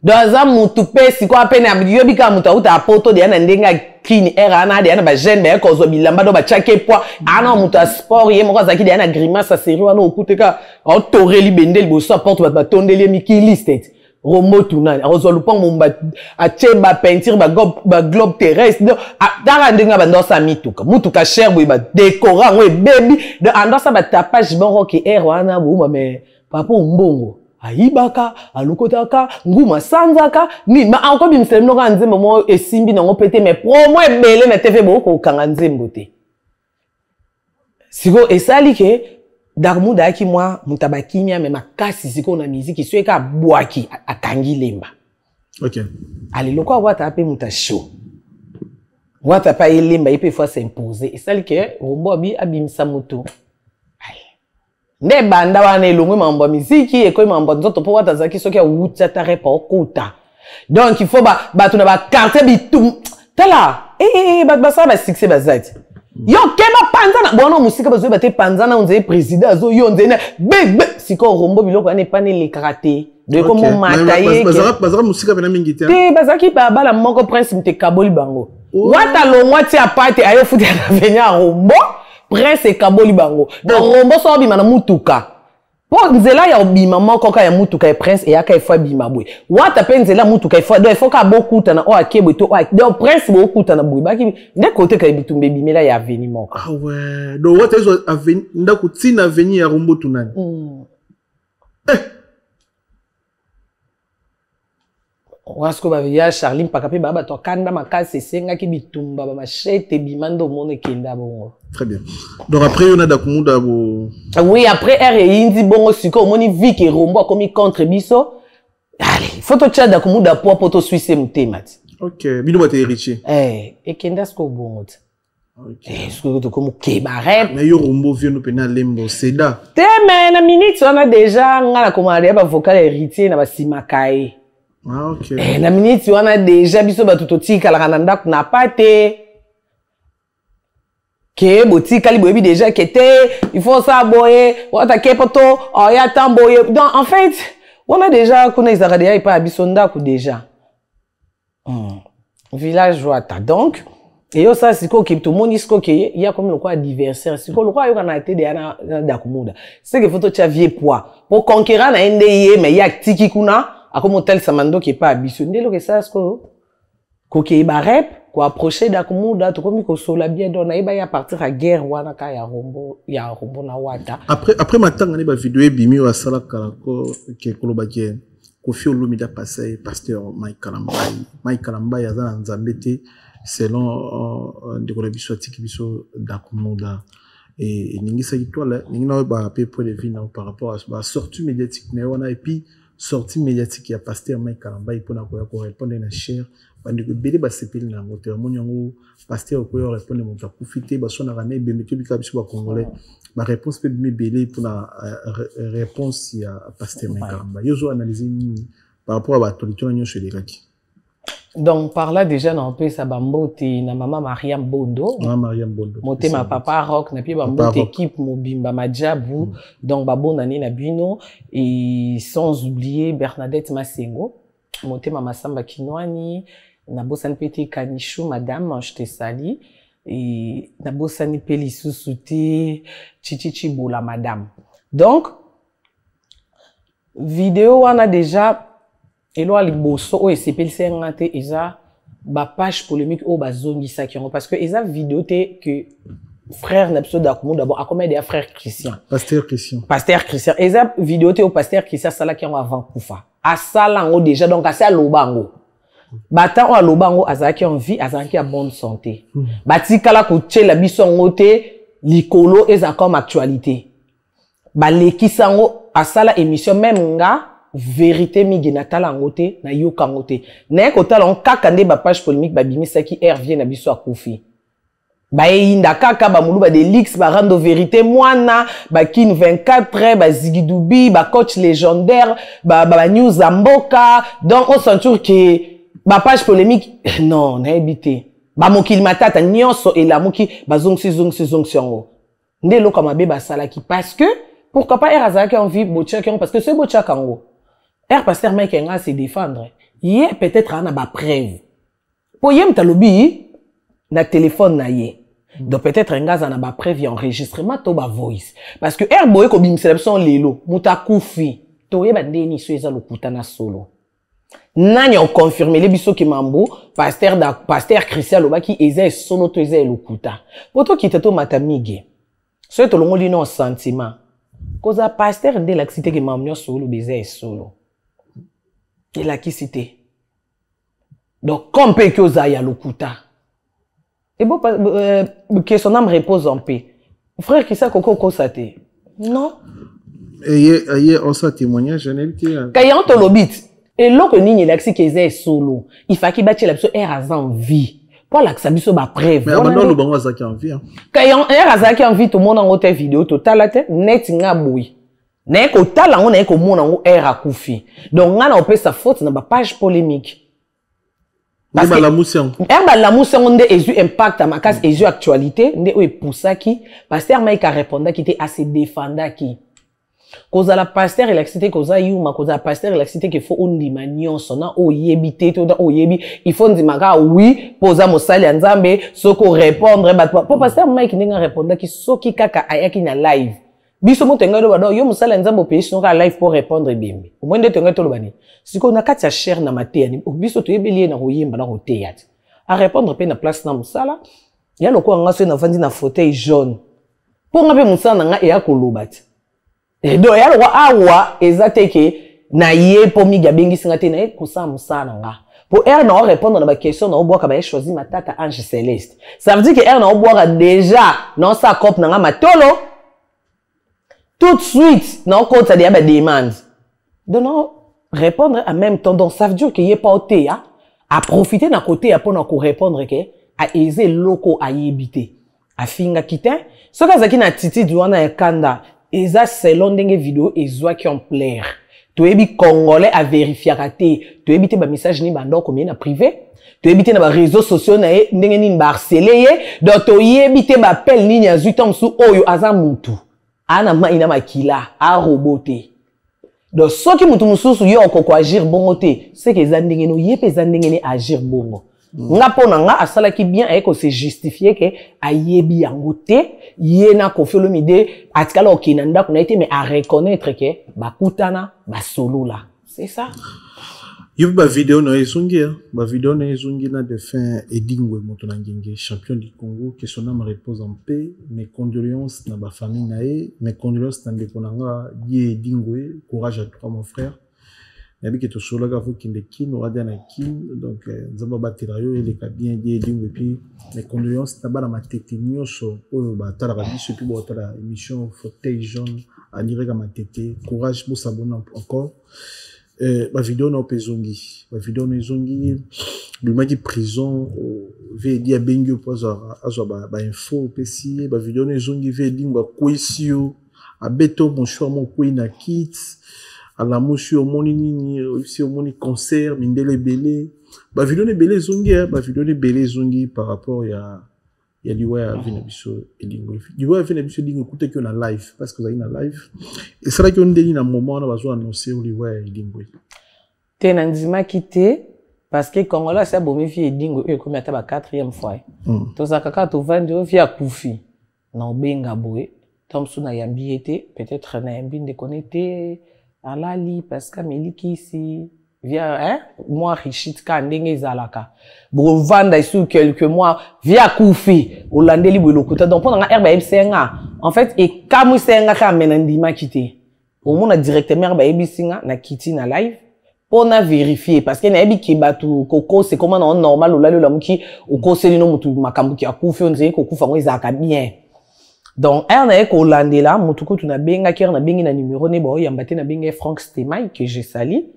Dans un moutoupe, si quoi à peine à yobika moutouta à poto de ndenga clean air ana de ba jeune ba ko zo bilamba do ba chake poa ana mouta sport ye moko zaki de na grimace sérieux ana okuteka o toreli bendel bo support ba tondeli miki listed. Rombotu nani azo lupang mumba a cheba peinture ba globe terrestre dara ndenga ba ndosa mutuka cher bo ba décorant we baby de andosa ba tapage bon ki air wana bo mais papa mbongo ayibaka alukotaka nguma sanzaka ni ma encore bim semno ka nzembo mo esimbi nango pété mais promo ebele na TV bo ko kanga nzembo te siko esali ke Dakumuda aki moi mutabakimia mais makasi siko na musique so eka boaki akangi lemba. OK. Ali lokwa Wata ape muta show. Wata pa lemba ipe faut s'imposer. Esali ke Rombo bi abimisa muto. Nde banda wana elongwe mambo musique e ko mambo nzoto po Wata zaki soki awuta tare pa okota. Donc il faut ba tuna ba carte bitum. Tala ba sa ba succès bazati. Yo keba panzana bono musika bazo bate panzana on dit président azo yo ndena bebe siko rombo biloko ane pani le karaté de comment mataye bazara musika bena mingi te te bazaki ba bala moko prince mte kaboli bango wata longwa ti apate ayo futi na venya rombo prince kaboli bango donc rombo so bima na mutuka po nzela ya obima moko ka ya mutuka ya prince e aka ifo bima bwe wata pe nzela mutuka ifo do ifo ka bokuta na o akebo to donc prince bokuta na bwe baki nde kote ka bitumbe bimela ya aveni moko ah ouais donc wata iso aveni ndako tina aveni ya rombo tunani wasko ba via Charline pakape baba to kanda makasi senga ki bitumba ba machete bimando mone kenda bongo. Très bien. Donc après on a dakumuda bo. Oui, après R et indi bongo siko moni vi ke rombo comme contre biso. Allez, photo chat dakumuda po poto suisse mtemati. OK, bino bate héritier. Et kenda sko bongo. OK. Sko to comme kebarep. Mais yo rombo vient no pena lembo seda. Te mais na minute on a déjà ngala komande ba vocal héritier na ba simakai. Ah, ok. Na minute on a déjà biso batutoti kala kananda kuna pate. Ke boti kali boyebi déjà kete, il faut ça boyer, on ta kepoto, oh ya tamboyer. Donc en fait, on a déjà connait Zaradia et pas abisonda ku déjà. Village Joata. Donc et yo ça siko ki tout monde isko ke il y a comme le quoi adversaire. Siko le quoi yo kana été déjà na kumuda. C'est que photo tia vieux poids. Pour conquérir na ndeye mais ya tiki kuna a comme tel samando qui est pas abisondé lo que ça sko ko ke barep ko approcher d'akumuda to komi ko sola bien don na ya partir à guerre wana ka ya rombo na wata après matanga ne ba vidéo e bimi wa sala kala ko ke koloba ke ko fi olumida passé pasteur Mike Kalambai azana nzambete selon de ko biso tiki biso d'akumuda et ningisa kitwala ningina ba pe point de vue par rapport à la sortie médiatique ne wana et puis sortie médiatique ya pasteur Mike Kalambai pour na ko répondre na cher bandi ko bele ba sepeli na moteur monyango pasteur ko répondre mon profiter ba sona rané bemete bi kabiso ba congolais ba réponse pe bi belé pour na réponse ya pasteur Mike Kalambai yo zo analyser par rapport à ba tolito nyo chez les gaki. Donc par là déjà na peu sa bambote na maman Mariam Bondo. Moté ma papa rock na pi bambote équipe mobimba majabu donc babo nani na bino et sans oublier Bernadette Masengo. Moté mama Samba Kinwani na bosani pete Kanichou madame je te sali et na bosani peli susute Chichichi Bola madame. Donc vidéo on a déjà et là les bosso o SPL ngate eza ba page polémique o ba zongisa ki parce que eza vidéo te que frère n'abso d'akumuda d'abord a comme des frères Christian pasteur Christian eza vidéo te au pasteur Christian sala ki avant kufa a sala ngo déjà donc a ça lobango bata o lobango azaki en vie azaki en bonne santé batikala ko tchela biso ngote likolo eza comme actualité ba lekisango a sala émission même nga vérité miginatala ngote na yoka ngote na ko tala on kaka nde ba page polémique ba bimisa ki vient na biso akufi ba inda kaka ba mulu ba de lix ba rando vérité mwana ba kin 24 ba zigidubi ba coach légendaire ba news amboka donc on sentir que ba page polémique non na habité ba mokili matata nyonso et la moki ba zongsi yango nde loka mabe ba salaki parce que pourquoi pas Erazaki en vie bocha parce que c'est bocha kango pasteur Mike Enga se défendre. Hier peut-être on a ba preuve. Pour yem talobi na téléphone na yé. Donc peut-être Enga on a ba preuve enregistrement to ba voice. Parce que boy ko bimselebson lelo muta kufi. To yeba ndeni so eza lokuta na solo. Nani on confirmé les biso ki mambo pasteur Christian lobaki eza solo to eza lokuta. Poto ki teto matamige. So to longo lino sentiment. Koza pasteur de la cité ki mamnyo solo beza solo. Et la qui cité. Donc, comme peut que Zaya lokuta. Et bon, que son âme repose en paix. Frère, qui ça, Coco Kosate? Non. Et on s'en témoignage, j'en ai été. Quand il y a un lobit, et l'autre nigne, il a que c'est solo. Il faut qu'il batte la personne est en vie. Pour la que ça biso ba preuve. Mais maintenant, le bango Zaki en vie. Quand il y a un Zaki en vie, tout le monde en haute vidéo, total, net, nga boui. N'est qu'au talent, on est comme mon en air à koufi. Donc, on a sa faute dans la page polémique. parce que la moussian la moussian on est impact à ma casse et actualité on est pour ça qui pasteur Maïka répondait qui était assez défendant qui cause la pasteur il a cité cause yuma cause la pasteur il a cité qu'il faut on dit manion sona o yebité tout o yebi il faut dire maga oui posa mosali nzambe soko répondre pour pasteur Maïka n'enga répondre qui soki kaka ayaki na live biso moto ngalo bado yo mosali nzambe pe soka live pour répondre bimbi au moins de tenga to lobani siko na kati ya cher na matea ni biso to yebeli na koyemba na kotea à répondre pe na place na mosala ya loko nga so na vandi na fauteuil jaune pour nga pe mosala nga e ya kolobati et donc ya loko awa ezateke na ye po mi gabengi singa te na e kosa mosala nga pour elle na répondre na ba question na obwaka ba choisi matata Ange Céleste ça veut dire que elle na obwaka déjà non sa cop na nga matolo tout de suite non compte ça dia ba demande donc non répondre en même temps donc ça veut dire qu'il y a pas oté à profiter d'un côté pour na ko répondre que à aiser loko à yebité à finga kitin ce que ça qui na titi duana kanda eza selon ndenge vidéo ezwa qui en plaire to ebi congolais à vérifier raté to ebité ba message ni bando combien na privé to ebité na ba réseaux sociaux na ndenge ni ba harceler donc to yebité ba appel ni nya zutam su oyo aza mutu ana ma ina makila a roboté donc ce qui mutu mususu yo ko agir bongo te c'est que zandenge no yepe zandenge ni agir bongo nga pona nga asala ki bien eko se justifier que ayebi yango te yena ko felo mide atikala okina ndako na été mais à reconnaître que bakutana basolula c'est ça yo ba vidéo na ezungi ba vidéo na ezungi na de fin Edingwe moto na ngenge champion du Congo que son âme repose en paix mes condoléances na ba famille nae mes condoléances na ndeko nanga die Edingwe courage à toi mon frère nabi que to solo ga fuki ndekino wada na kin donc nzamba batela yo ele ka bien die Edingwe puis mes condoléances na bana matete nyoso oyo ba tala ka biso puis ba tala émission fauteuil jaune à direct à matete courage pour s'abonner encore ma vidéo na pezongi ma vidéo na zongi le qui prison veut dire bengo pour azo ba info pesi ma vidéo na zongi veut dire ba kwesio a beto mon choix mon kwei na kits à la monsieur moni nini aussi moni concert mindele belé ma vidéo na belé zongi ma vidéo na belé zongi par rapport ya liwa ya vina biso Edingo liwa vina biso Edingo écouter que na live parce que ça na live et ça là que on dit na moment na bazo annoncer liwa ya Edingo te na ndima kité parce que Congolais ça bomi fi Edingo e comme ata ba 4e fois to za kaka to vandi o via kufi na obenga boye tomsu na yambi été peut-être na yambi de connecter alali parce que meliki ici via moi Richit ka ndenge zalaka bo vanda ici quelques mois via kufi olandeli bolokuta donc pendant herba msenga en fait et kamu senga ka menandima kité au mona directement herba ebisinga na kiti na live pour na vérifier parce que na ebi ki batu koko c'est comment non normal olalo la muki okoseli no mutu makambu ki akufi onze ko kufa ngo izaka bien donc na eko olandela mutu ko tuna benga ki na bengi na numéro ne bo yambate na benga Franck Stemai que je sali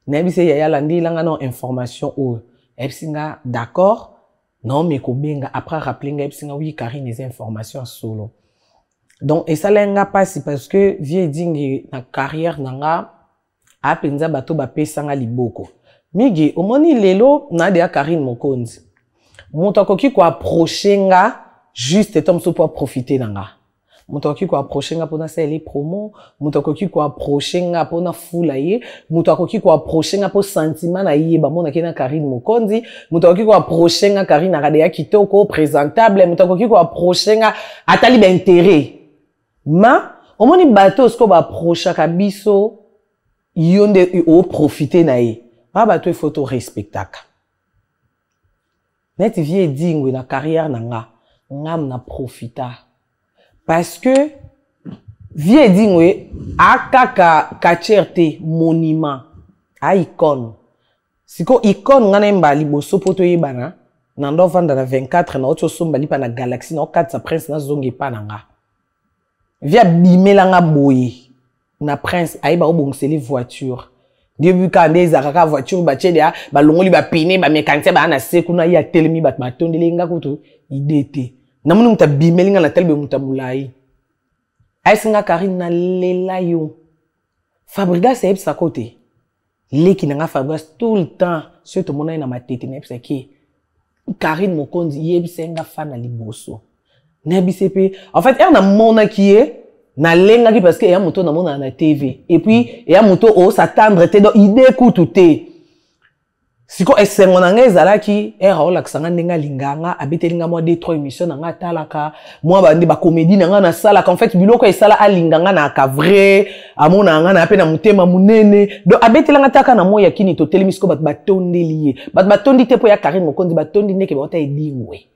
na ebi se ya landi langa non information o ebsinga d'accord non mais ko benga après rappeler nga ebsinga oui Karine les informations solo donc et ça lenga passe parce que vie dingi na carrière nanga apenza bato ba pesanga liboko migi omoni lelo na de Karine Mokonzi moto akoki ko approcher nga juste tom so pour profiter nanga moto akoki ko approcher nga pona sele promo moto akoki ko approcher nga pona fula ye moto akoki ko approcher nga po sentiment na ye ba mona kena Karine Mokonzi moto akoki ko approcher nga Karine akade ya kitoko présentable moto akoki ko approcher nga atali ba intérêt ma omoni bato sko ba approcher ka biso yonde o profiter na ye ba bato photo respectaka net vie dingwe na carrière nanga ngam na profita parce que vie dingwe akaka kacherte monument a icône siko icône ngana mbali boso poto yebana na ndo vanda na 24 na oto somba lipa na galaxy na 4 sa prince na zonge pa nanga via bimelanga boye na prince aiba obonguseli voiture début quand des araka voiture ba tchedia ba longoli ba pine ba mécanicien ba na sekuna ya telemi ba matondeli nga kutu idete namunu muta bimelinga na telbe muta mulai aisinga Karine na lela yo Fabriga c'est sa côté leki nanga Fabrice tout le temps surtout mona na matete na pesa ki Karine Mokonzi yebisenga fana liboso na bisepe en fait na mona qui est na lenga ki parce que ya moto na mona na TV et puis ya moto o s'attendre te do idée kutu te siko esengo na ngai ezalaki era ola ksanga ndenga linganga abitelinga mo 2-3 émissions na nga talaka moi bandi ba comédie na nga na sala en fait biloko esala alinganga na ka vrai amona nga na pe na mutema munene do abitelanga taka na mo yakini to telemisko bat batondeli bat batondi te po ya Karine Mokonzi batondi ndeke bota edingwe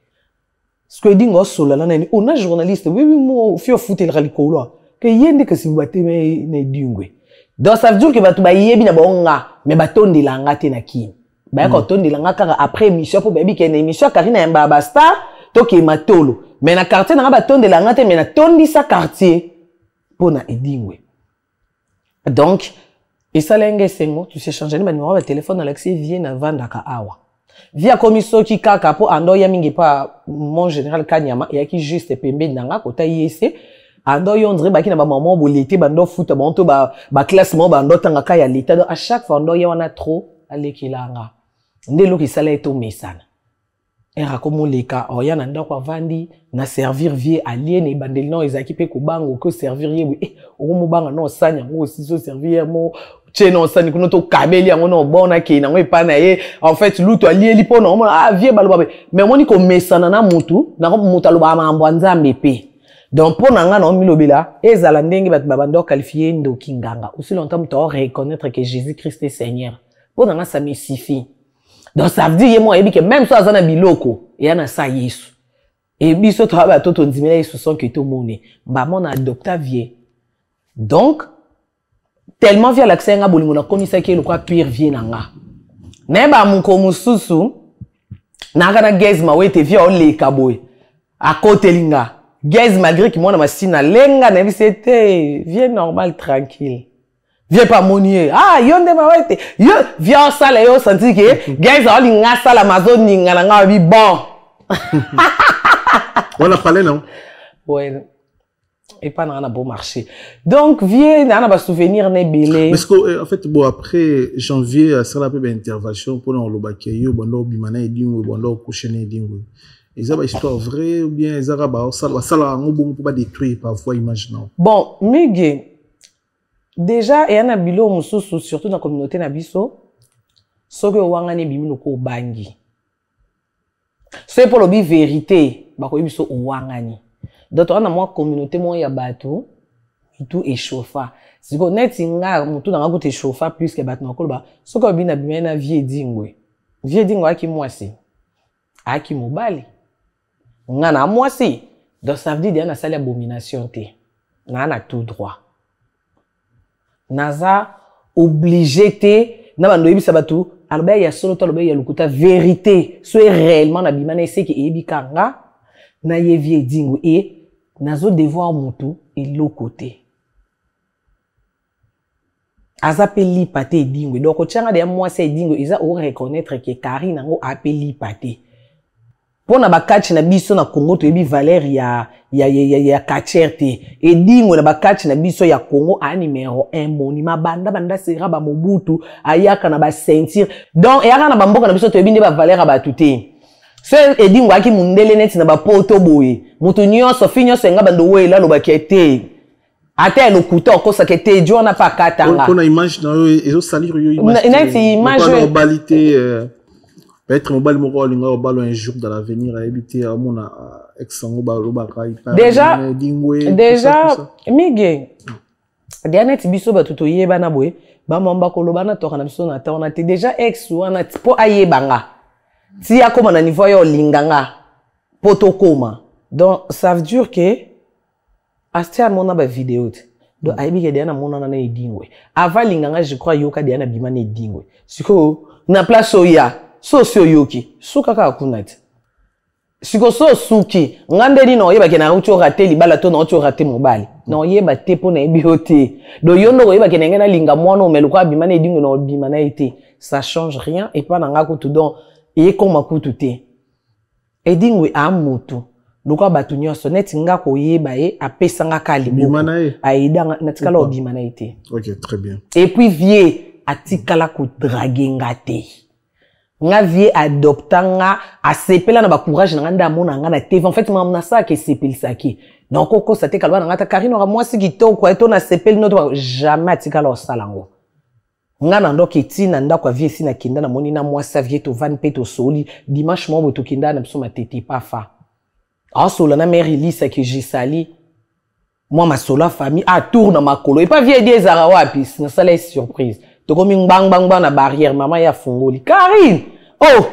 ce que dingo solo la nani on a journaliste oui mo fio foutel ralikolo que yende que si bateme na edingwe donc ça veut dire que batu ba yebi na bonga mais batondi la nga te na kini ba ko tondi la nga kaka après émission pour baby kene émission Karine Yamba basta to ke matolo mais na quartier na ba tondi la nga te mais na tondi sa quartier pona edingwe donc et ça lenge sengo tu sais changer ma numéro de téléphone Alexis vient na vanda ka awa via komiso ki kaka po ando ya mingi pa mon général Kanyama ya ki juste pembe nanga kota yese ando yondre baki na ba maman bolete bando foot banto ba classement bando tanga ka ya l'état donc à chaque fois ando ya wana trop alekilanga ndelo ki sala eto mesana era komo leka oya na ndako avandi na servir vie alien e bandeli no ezaki pe ko bango ko servir ye o mo banga no sanya ngo si so servir mo cheno sani kuno to kabeli yango no bona ke na ngo epana ye en fait luto alieli po no ah vie baloba mais moni ko mesana na mutu na ko mutu aloba mambo nzambe pe donc pour nanga na milobela ezala ndenge bat babando qualifier ndo kinganga aussi longtemps mutu reconnaître que Jésus-Christ est Seigneur pour nanga ça me suffit. Donc ça veut dire moi que même si azana biloko et na sa Yesu et biso travail toto ndimela Yesu son que to mone ba mon adopta vie donc tellement via l'accès nga bolingo na komisa ke le quoi pire vie nanga na ba munko mususu na kana gezma wete via o le kaboy à côté linga gez malgré que moi na masina lenga na bisete vie normal tranquille. Viens pas monier. Ah, yonde ma wete. Yo, viens sala yo senti que guys all nga sala Amazon ninga na nga bi bon. On a parlé non? Ouais. Et pas dans un bon marché. Donc viens na ba souvenir ne belé. Parce que en fait bon après janvier ça la peu intervention pour le bakeyo bondo bimana edingo bondo kushene edingo. Et ça va histoire vraie ou bien ça va ça ngo bon pour pas détruire parfois imaginons. Bon, mege déjà et na bilo mususu surtout dans la communauté na biso soki wangane bimino ko bangi c'est pour le bi vérité ba ko biso wangani donc on a moi communauté moi ya bato tout échauffa siko neti nga mutu na ko te chauffa plus que bato na ko ba soki bi na bimena vie dingwe aki mwasi aki mobali nga na mwasi donc ça veut dire na sala abomination te na tout droit naza obligé te na bando yebisa batu aloba ya solo to aloba ya lukuta vérité soit réellement na bimana ese ki ebikanga na yevie dingo et nazo devoir mutu et l'autre côté azapeli pate dingo donc ochanga de moi c'est dingo isa o reconnaître que Karine ngo apeli pate pona bakatchi na biso na Congo to yebi valeur ya kacherte et dingo na bakatchi na biso ya Congo a numéro 1 monima banda sera ba Mobutu ayaka na ba sentir donc ayaka na bamboka na biso to yebi nde ba valeur ba tuté c'est et dingo aki mundele net na ba poto boye mutu nyonso finyo senga bando wela lo bakete ate no kuta ko sakete jo na pa katanga on a image na ezo salir yo image image globalité peut-être mobile moko linga balo un jour dans l'avenir à habiter à mon ex-sango balo bakai déjà mige dernier biso batuto yeba na boye ba mamba koloba na toka na biso na ta on a déjà ex wana po ayebanga ti akoma na niveau yo linganga poto koma donc ça veut dire que astia mona ba vidéo donc ayebi ke diana mona na edingwe avant linganga je crois yoka diana bima na edingwe siko na place oya socio yoki suka ka kunati siko so suki ngandeli no yeba ke na ucho raté libala to na ucho raté mobali no yeba te po na ebiote do yondo ko yeba ke ngena linga mwana omeluka bima na edingwe no bima na été ça change rien et pas na ngako tout donc et comme kutu te edingwe amutu luka batu nyonso neti ngako yeba e apesanga kali bima na e aida natikala bima na été. OK, très bien. Et puis vie atikala ko draguer nga te. Nga vie adopta nga asepela na ba courage na nganda mona nga na TV. En fait mamna ça que sepel saki. Donc oko sa te kalwa nga ta Karine ora moi si kitoko eto na sepel no jamais atikala osalango. Nga na ndoki tina nda kwa vie si na kinda na moni na moi sa vie to van peto soli dimanche mo to kinda na biso matete pa fa. Asola na mère Elisa que j'ai sali. Moi ma sola famille a tourne ma colo et pas vie des arawapi na sala surprise. To komi bang bang bang na barrière maman ya fungoli. Karine. Oh,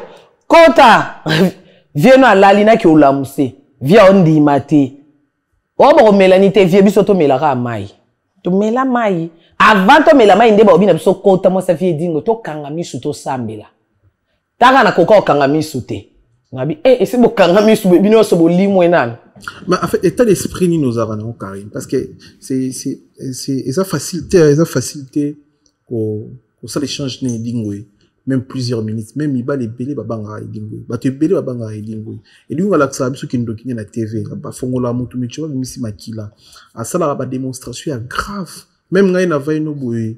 kota. Viens na lalina ki olamuse. Viens on di mate. Oh bo melanite vie biso to melara mai. To mela mai. Avant to mela mai ndeba obi na biso kota mo sa vie dingo to kanga misu to sambela. Taka na koko kanga misu te. Ngabi c'est bo kanga misu bino so bo limwe nan. Mais en fait état d'esprit ni nous avons Karine parce que c'est ça facilité ko ça l'échange ne dingwe même plusieurs minutes même il va les belé babanga dingwe ba te belé babanga dingwe et lui on la ça biso ki ndokine na TV ba fongola mutu micho ba misi makila a sala ba démonstration grave même ngai na vai no boye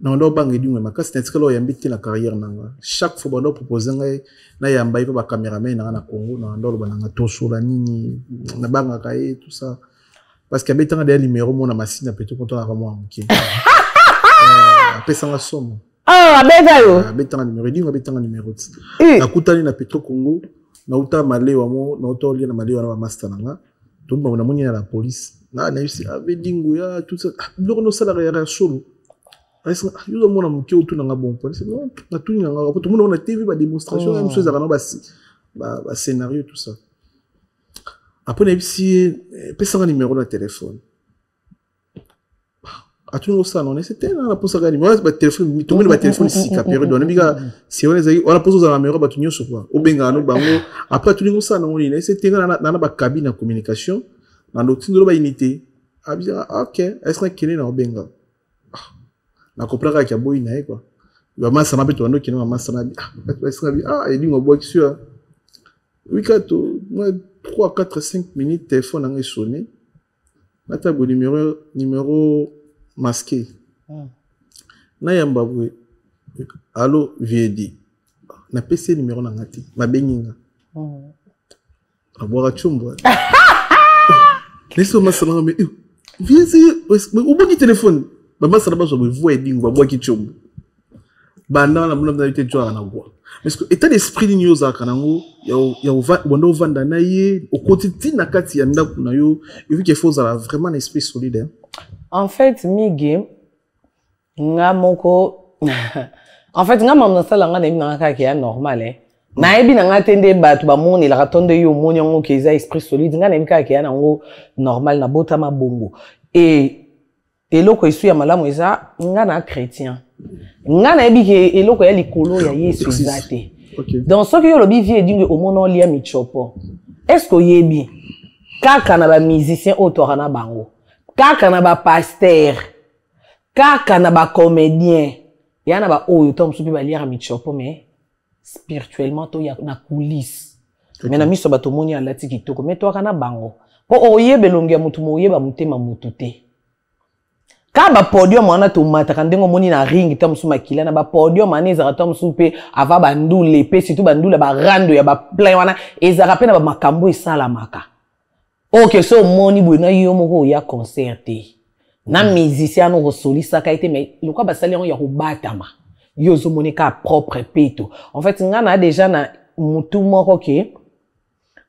na ndo banga dingwe makasi na tikalo ya mbiti na carrière nanga chaque fois bando proposer ngai na yamba ipa ba cameraman na Congo na ndo lo bananga tosola nini na banga kae tout ça parce qu'il y a betanga des numéros mon na machine peut-être quand on a vraiment amké pesanga somo abeta yo betanga numéro dingo betanga numéro na kutani na Petro Congo na uta malewa mo na uta oli na malewa na master nanga to ba na moni na la police na yusi abedingo ya tout ça loko no salarié ya solo est-ce que yo mona muke utu na bon police non na tout nga ko to mona na TV ba démonstration même chose à ba scénario tout ça après na yusi pesanga numéro na téléphone a tout ça non c'était la pose à numéro ba téléphone tout le monde ba téléphone si ka période on biga si on les on la pose à la numéro ba tunyo sur quoi au benga no bango après tout le ça non c'était na ba cabine de communication dans l'autre ba unité a bien OK est-ce que kene na benga na comprendre qu'il y a boy na quoi ba massa na beto ndo kene massa na est-ce que et dit on boit sur oui kato moi 3 4 5 minutes téléphone a sonné na table numéro masqué. Na yamba bwe. Allo viedi. Na PC numéro na ngati. Ma beninga. Aboira chumbo. Laisse-moi ça mais viens au bon téléphone. Ba massa ba so bo voeding ba boki chumbo. Banda na muna na tete jwa na bois. Parce que état d'esprit ni yoza kanango ya wando vanda na ye au quotidien na kati ya ndaku na yo et vu qu'il faut ça vraiment un esprit solide. En fait, migi nga moko en fait nga mamna sala nga na ka ki ya normal na ebi na nga tende batu ba moni la ratonde yo moni ngo ki za esprit solide nga na ka ki ya ngo normal na bota mabongo et eloko isu ya malamu eza nga na chrétien nga na ebi ke eloko ya likolo ya Yesu zate donc ce que yo lobi vie dingue au mono lia michopo est-ce que yebi kaka na ba musicien auteur na bango kaka na ba pasteur kaka na ba comédien ya na ba oyo tom supi ba lire michopo mais spirituellement to ya na coulisse mais na miso ba to moni ala tikitoko mais to kana bango po oyebe longi ya mutu mo oyeba mutema mutu te ka ba podium wana to mata kandengo moni na ring tom su makila na ba podium ane za tom supe ava ba ndule pe situ ba ndule ba rando ya ba plein wana ezara pe na ba makambo esala maka. Ok, so moni bwena yo moko ya concerté. Na musicien no solisa ka été mais le quoi basali on ya kobatama. Yo zo moni ka propre peto. En fait, nga na déjà na mutu moko ke.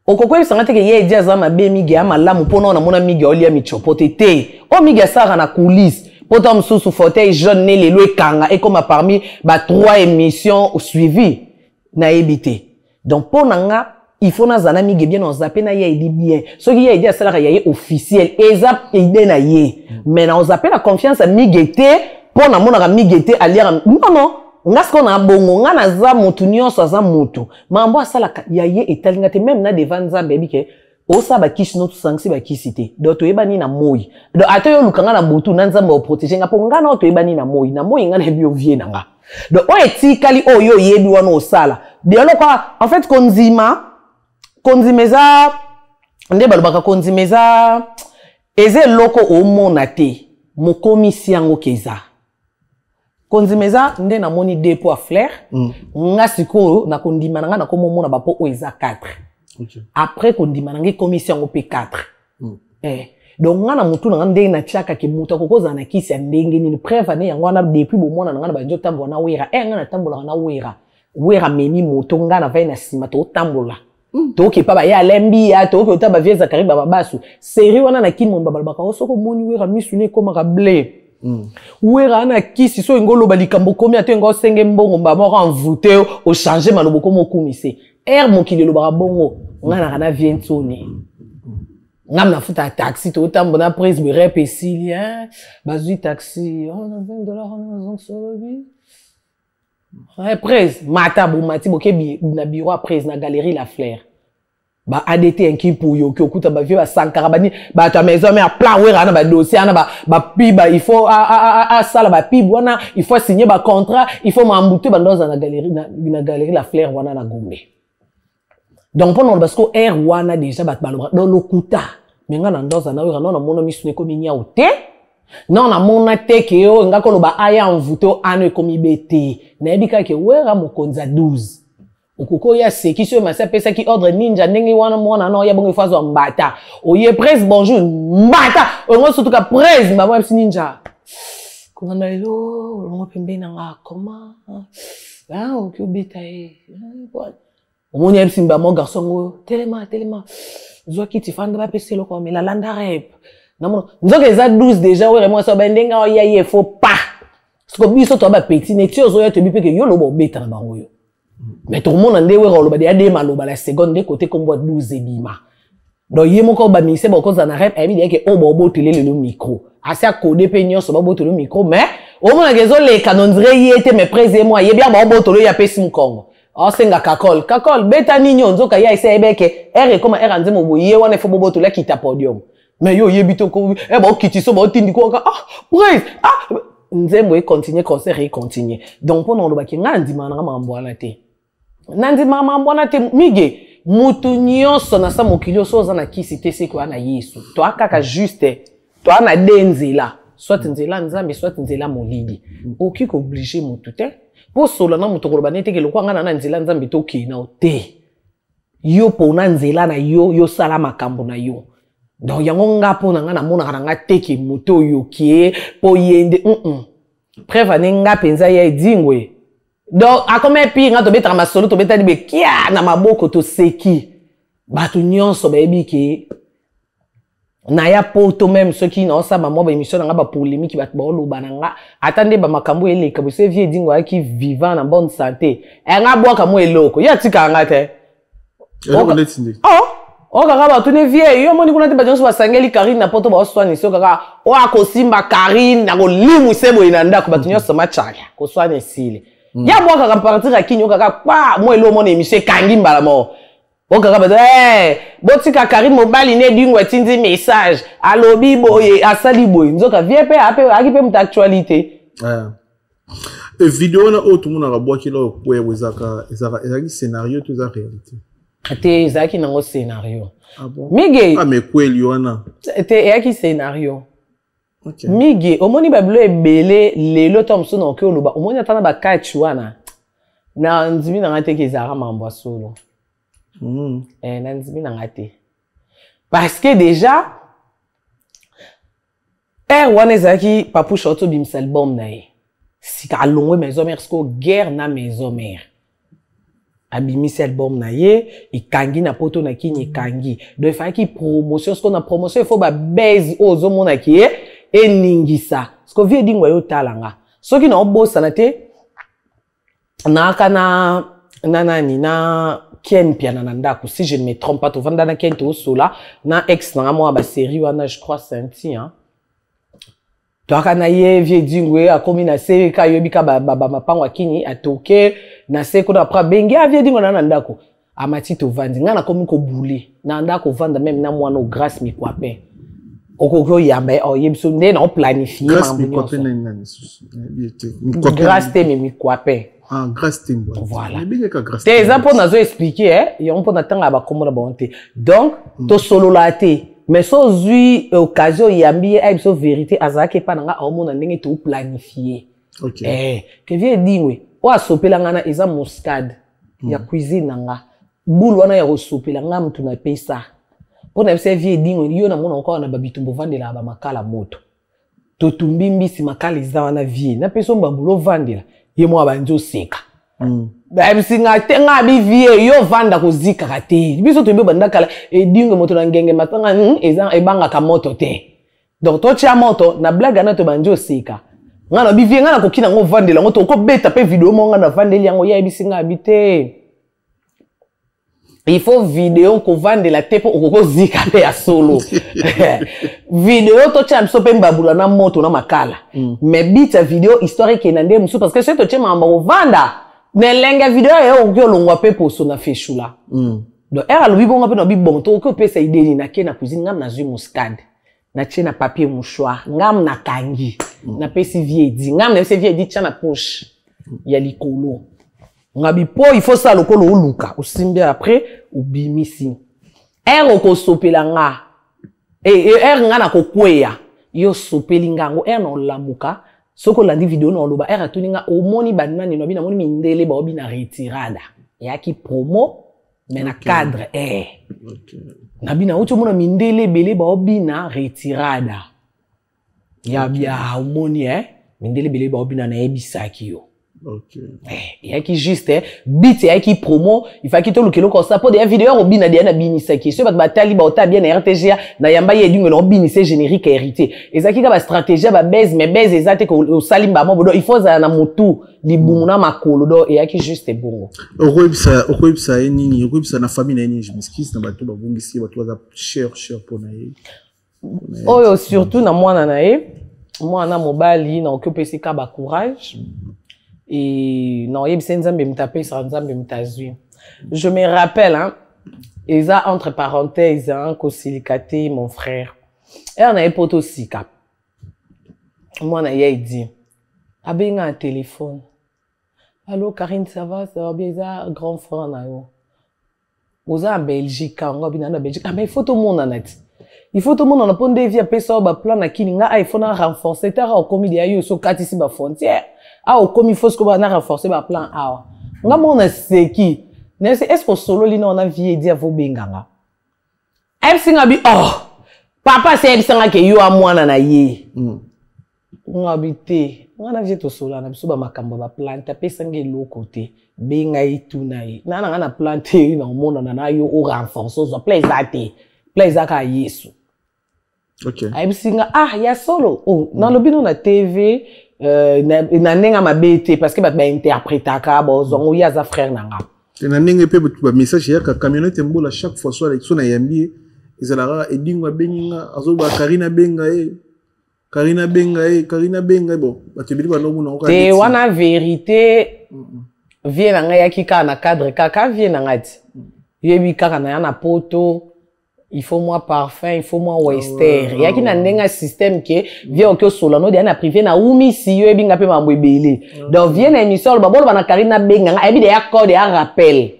Okokwe sangate ke ye dia za mabe migi ya malamu pona na mona migi olia michopote te. O migi sara na coulisse. Poto msusu fauteuil jaune ne lelo ekanga et comme parmi ba 3 émissions suivies na ebité. Donc pona nga il faut na zana migi bien on zappe na ye dit bien ce qui ye dit ça la ye officiel ezap idée na ye mais na on zappe la confiance migi te pour na mona migi te alire non ngasko na bongo nga na za mutu nyonso za mutu mambo asala ya ye etalinga te même na devant za baby ke osa ba kishi no tusangi ba kisite do to yeba ni na moyi do atoyo lukanga na mutu na nzamba o protéger nga po nga na to yeba ni na moyi nga na bio vie na nga do o etikali oyo yebi wana osala dialo kwa en fait konzimeza nde balobaka konzimeza eze loko omona te mokomisi yango keza Kondimeza nde na moni 2 poids flair. Nga siko na kondima nga na komo mona ba po oeza 4. Okay. Après kondima nga commission op 4. Donc nga na mutu nga ndenge na tiaka ke mutu kokoza na kisi ya ndenge ni preuve ne yango na depuis bo mona nga na banjo tambola na wera. Nga na tambola na wera. Wera memi moto nga na vai na sima to tambola. Toke pa ba ya lembi ya toke otaba vieza kariba babasu. Seri wana na kin mon babalbaka osoko moni wera misune koma ka blé. Wera na kisi so ngolo balikambo komi atengo senge mbongo mba mo envoûté au changer malobo komo kumise. Mokili lo bara bongo nga na vient toni. Ngam na futa taxi to tambo na prise me rep ici bazui taxi on a $20 on a sur le billet. Prise mata bo mati boke na bureau prise na galerie La Fleur. Ba ADT enki pour yo ki okuta ba vie ba sankara bani ba ta maison mais plan wera na ba dossier na ba piba il faut a sala ba pib wana il faut signer ba contrat il faut m'embouter ba dans na galerie La Fleur wana na Gombe. Donc pendant parce que air wana déjà ba balobra dans lokuta mais nga na ndoza na wera na mona misune ko minya ote non na mona te ke yo nga ko loba aya envoûter ane komi bete na ebika ke wera mokonza 12. Okoko ya seki so masa pesa ki ordre ninja ndenge wana mwana no ya bongo fazo mbata oye presse bonjour mbata ongo surtout ka presse mama psi ninja kona lo ngo pembe na nga koma oki obita omoni psi mba mo garçon ngo telema zo kiti fanda ba pesa lo ko la landa rep namono nzoke za 12 déjà ouais moi so bendenga ya ye faut pas parce que biso to ba petit ne ti ozo ya to bi pe ke yo lo bo beta na bango yo. Mais tout le monde a dit que des maloba la seconde de côté comme 12 et bima. Donc il y a mon corps bamisé beaucoup en arrêt et il dit que au bobo télé le micro. Assez à coder peignon sur bobo le micro mais au moins les canonneries y étaient mais présent moi il y a bien bobo tolo y a pesi mon congo. Oh c'est nga kakol beta nignon nzoka ya essaye beke er comme er anze mo boye wana fo bobo tolo qui ta podium. Mais yo yebito ko bon kiti so bo tindi ko praise nzembo continuer concert et continuer. Donc pour nous le baki ngandi mananga mambwana te. Nandi mama mbona te mige mutu nyonso na sa mokili so na kisi te se ko na Yesu to akaka juste to na denzela soit nzela nzambe soit nzela molidi oki ko obliger mutu te po solo na mutu ko banete ke lokwa ngana na nzela nzambe to kina te yo po na nzela na yo sala makambo na yo donc yango ngapo na ngana mona kana ngateke mutu yo kie po yende preuve nenga penza ya dingwe. Donc, à combien pire, quand tu bêtes ma solo, tu bêtes dit kia na maboko to seki. Batu nyonso baby ki na ya poto même ceux qui n'ont ça maman ba émission nga ba polémique ba bolo bananga. Attendez ba makambo ele ka bo se vie dingwa ki vivant en bonne santé. Nga boa ka mo eloko. Ya tika nga te. O kaka ba tu ne vie yo moni kuna te ba jonso ba sangeli Karine na poto ba oswani so kaka o akosimba Karine na ko limu sebo inanda ko batu nyonso machaka ko swane sile. Ya boa kaka partir à kinyo kaka pa mo elo mo na émission kangi mbala mo. O kaka ba botika Karine mobali ne dingwa tindi message alobi boye asali boye nzoka vie pe ape akipe muta actualité. Et vidéo na autre monde na boa ki lo ko ezaka scénario tout ça réalité. Te ezaki nango scénario. Ah bon? Mige. Ah mais quoi liona? Te ezaki scénario. OK. Mige omoni bablo ebele lelo tomso na ke oloba omoni atana ba catch wana. Na nzimi na ngate ke zara mambo solo. Na nzimi na ngate. Parce que déjà wana ezaki papu shoto bimsel bom na ye. Si ka longwe maison mère sko guerre na maison mère. Abimisi album na ye ikangi na poto na kinyi kangi donc il fallait qu'il promotion ce qu'on a promotion il faut ba base ozo mona ki e ningisa ce que vie dingwa yo talanga soki na obosa na te na kana nani na Ken piana na ndako si je ne me trompe pas to vanda na Ken to sola na ex na moi ba série wana je crois senti hein toaka na ye vie dingwe akomi na se ka yobika ba mapango kinyi atoke na se ko na pra bengi avie dingo na ndako amati to vandi ngana komi ko bouler na ndako vanda même na mwana grâce mi kwape okoko yamba o yebso nde na planifier mambo grâce te mi kwape grâce te voilà te example nazo expliquer yon po na tanga ba komola bonté donc to solo la te mais so zui occasion yambi ebso vérité azake pa nga omona ndenge to planifier Ok. Que vie dingwe. Ou asopela ngana eza muscade. Ya cuisine nanga. Boule wana ya rosopela nga mtu na pesa. Pona bise vie dingwe yo na mona encore na babitumbo vandela ba makala moto. Totumbi mbisi makala eza wana vie. Na peso mbabulo vandela. Ye mwa banjo seka. Ba bisinga tenga bi vie yo vanda kozika kate. Biso tumbe banda kala dingwe moto na ngenge matanga eza ebanga ka moto te. Donc to tia moto na blague na to banjo seka. Ngana bivie ngana kokina ngo vandela ngo to ko beta pe vidéo mo ngana vandeli yango ya bisinga habité. Il faut vidéo ko vandela te po ko zika pe ya solo. Vidéo to tia mso pe mbabula na moto na makala. Mais bita vidéo historique na ndé mso parce que c'est to tia mamba ko vanda. Ne lenga vidéo ya o longwa pe poso na feshula. Donc era lo bibonga pe no bibon to ko pesa idée na ke na cuisine ngam na zui muscade. Na tchena papier mouchoir ngam na kangi na pesi viedi ngam na pesi viedi tchana poche ya likolo ngabi po il faut ça lokolo uluka usimbi après ubimisi ko sopela nga nga na kokweya yo sopeli ngango na lamuka soko landi video na loba atuninga omoni banani no bina moni mindele ba obi na retirada yaki promo mais na cadre Nabina ucho mona mindele bele ba obina retirada. Ya bia homoni mindele bele ba obina na ebisaki yo. OK. Yaki juste bit yaki promo, il faut kito lukelo ko ça pour des vidéos obina dia na binisaki. Ce bat batali ba ota bien na RTGA na yamba yedingo na binise générique hérité. Ezaki ka ba stratégie ba base mais base ezate ko salimba mo bodo il faut za na mutu libumuna makolo do yaki juste bongo. Okoibisa nini okoibisa na famille na nini je m'excuse na bato ba bongisi bato za cher pour na ye. Oyo surtout na mwana na ye, mwana mobali na okopesi ka ba courage. Et non, je me rappelle, hein, et ça, entre parenthèses, hein, Kosilicaté, mon frère. Et on a un poteau aussi, cap. Moi, on a dit, ah ben, un téléphone. Allô, Karine, ça va bien, ça, grand frère, on a eu. Vous êtes en Belgique, on a bien en Belgique. Ah, mais il faut tout le monde en être. Il faut tout le monde en a pas de vie à payer au plan na kininga, il faut renforcer, t'as au comité ayo so katisi ba frontière. Ah au comme il faut ce qu'on va renforcer ba plan ah. Nga mona seki. Est-ce que solo li na on a vie dia vo benganga. Singa bi oh. Papa c'est singa ke yo a mwana na ye. Nga bité. Nga na vie to solo na biso ba makambo ba planta pesa nge lo côté. Benga ituna yi. Na na planter na mona na yo o renforcer so plaisate. Plaisaka Yesu. OK. Singa ya solo. Oh, na lobino na TV na nenga mabete parce que ba interprétaka ba zongo ya za frère nanga. Na nenga pe ba message ya ka camionnette mbola chaque fois soit avec son yambi ezalaka edingwa beninga azoba Karina Benga Karina Benga bon batebili ba no mona ko te wana vérité vient nanga ya kika na cadre kaka vient nanga ti. Yebi kaka na na poto. Il faut moi parfum, il faut moi wester. Il y a qui n'a n'enga système qui vient au solano de na privé na umi si yo ebinga pe mambo ebele. Donc vient na émission le babolo na Karina Benga ebi de accord de rappel.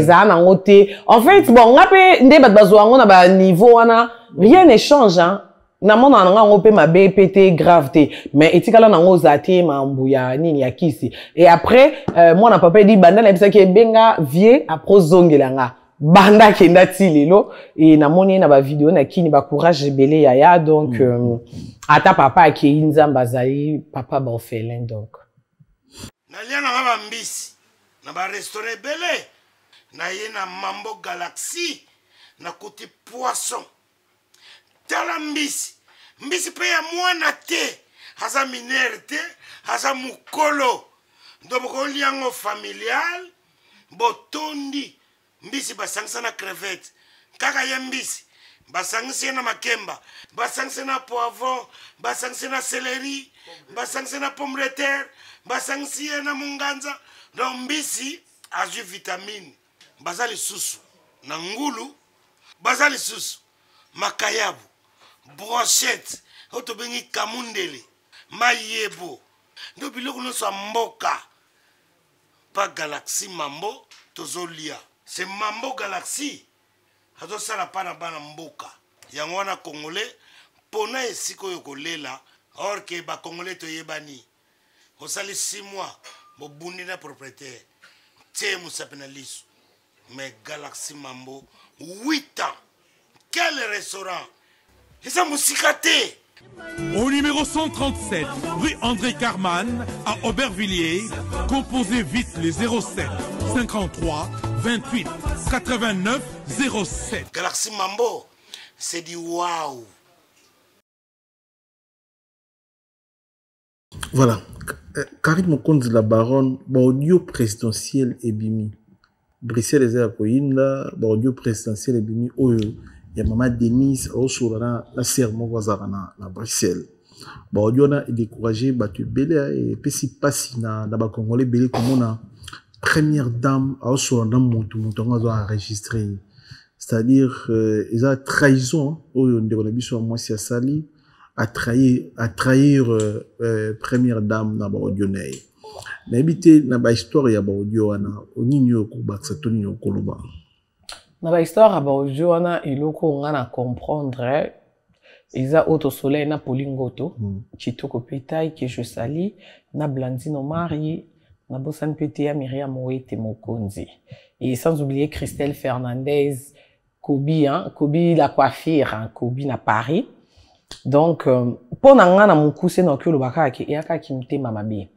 Ça na ngote. En fait bon ngape nde bat bazwango na ba niveau wana rien ne change hein. Na mona nga ngope ma BPT gravité mais etikala na ngozate mambo ya nini ya kisi. Et après moi na papa dit banda na bisa ki benga vie après zongelanga. Banda kenda tilelo et na moni na ba vidéo na kini ba courage belé yaya donc ata papa ki inzamba zali papa ba orphelin donc na lia na ba mbisi na ba restaurant belé na ye na Mambo Galaxy na côté poisson tala mbisi pe ya mwana te haza minere te haza mukolo ndoboko liango familial botondi mbisi basangisa na crevette kaka ya mbisi basangisa na makemba basangisa na poivron basangisa na céleri basangisa na pomme de terre basangisa na munganza donc mbisi azu vitamine bazali susu na ngulu bazali susu makayabu brochette oto bengi kamundele mayebo ndo biloko no so mboka pa Galaxy Mambo tozolia. C'est Mambo Galaxy. Hazo sala pana bana mboka. Yango wana Congolais pona esiko yokolela or ke ba Congolais to yebani. osali 6 mois bobundi na propriétaire tie musapena liso mais Galaxy Mambo 8 ans quel restaurant eza musika te. Au numéro 137, rue André Carman, à Aubervilliers, composez vite les 07 53 28 89 07. Galaxy Mambo, c'est du waouh. Voilà. Karim Mokonzi la baronne, audio présidentiel et bimi. Bruxelles est à Koyinda, audio présidentiel et bimi. Il y a maman Denise au sur la serment wazarana na Bruxelles. Audio na découragé batu belé et pesi passi na ba congolais belé comme on a première dame au sur na mutu a enregistré. C'est-à-dire ils a trahison au ndeko biso moi si sali à trahir première dame na ba audio nay. Na habité na ba histoire ya ba audio na oninyo ko baksa toninyo koloba. Dans l'histoire, il y a iloko ngana comprendre Isa auto soleil na polingoto Chitoko Pétail que je sali na Blandino Marie na Bossan Pétia Myriam Ouete Mokonzi et sans oublier Christelle Fernandez Kobi Kobi la coiffure Kobi na Paris donc pour ngana mukuse na kyo lobaka ke yaka kimte mamabe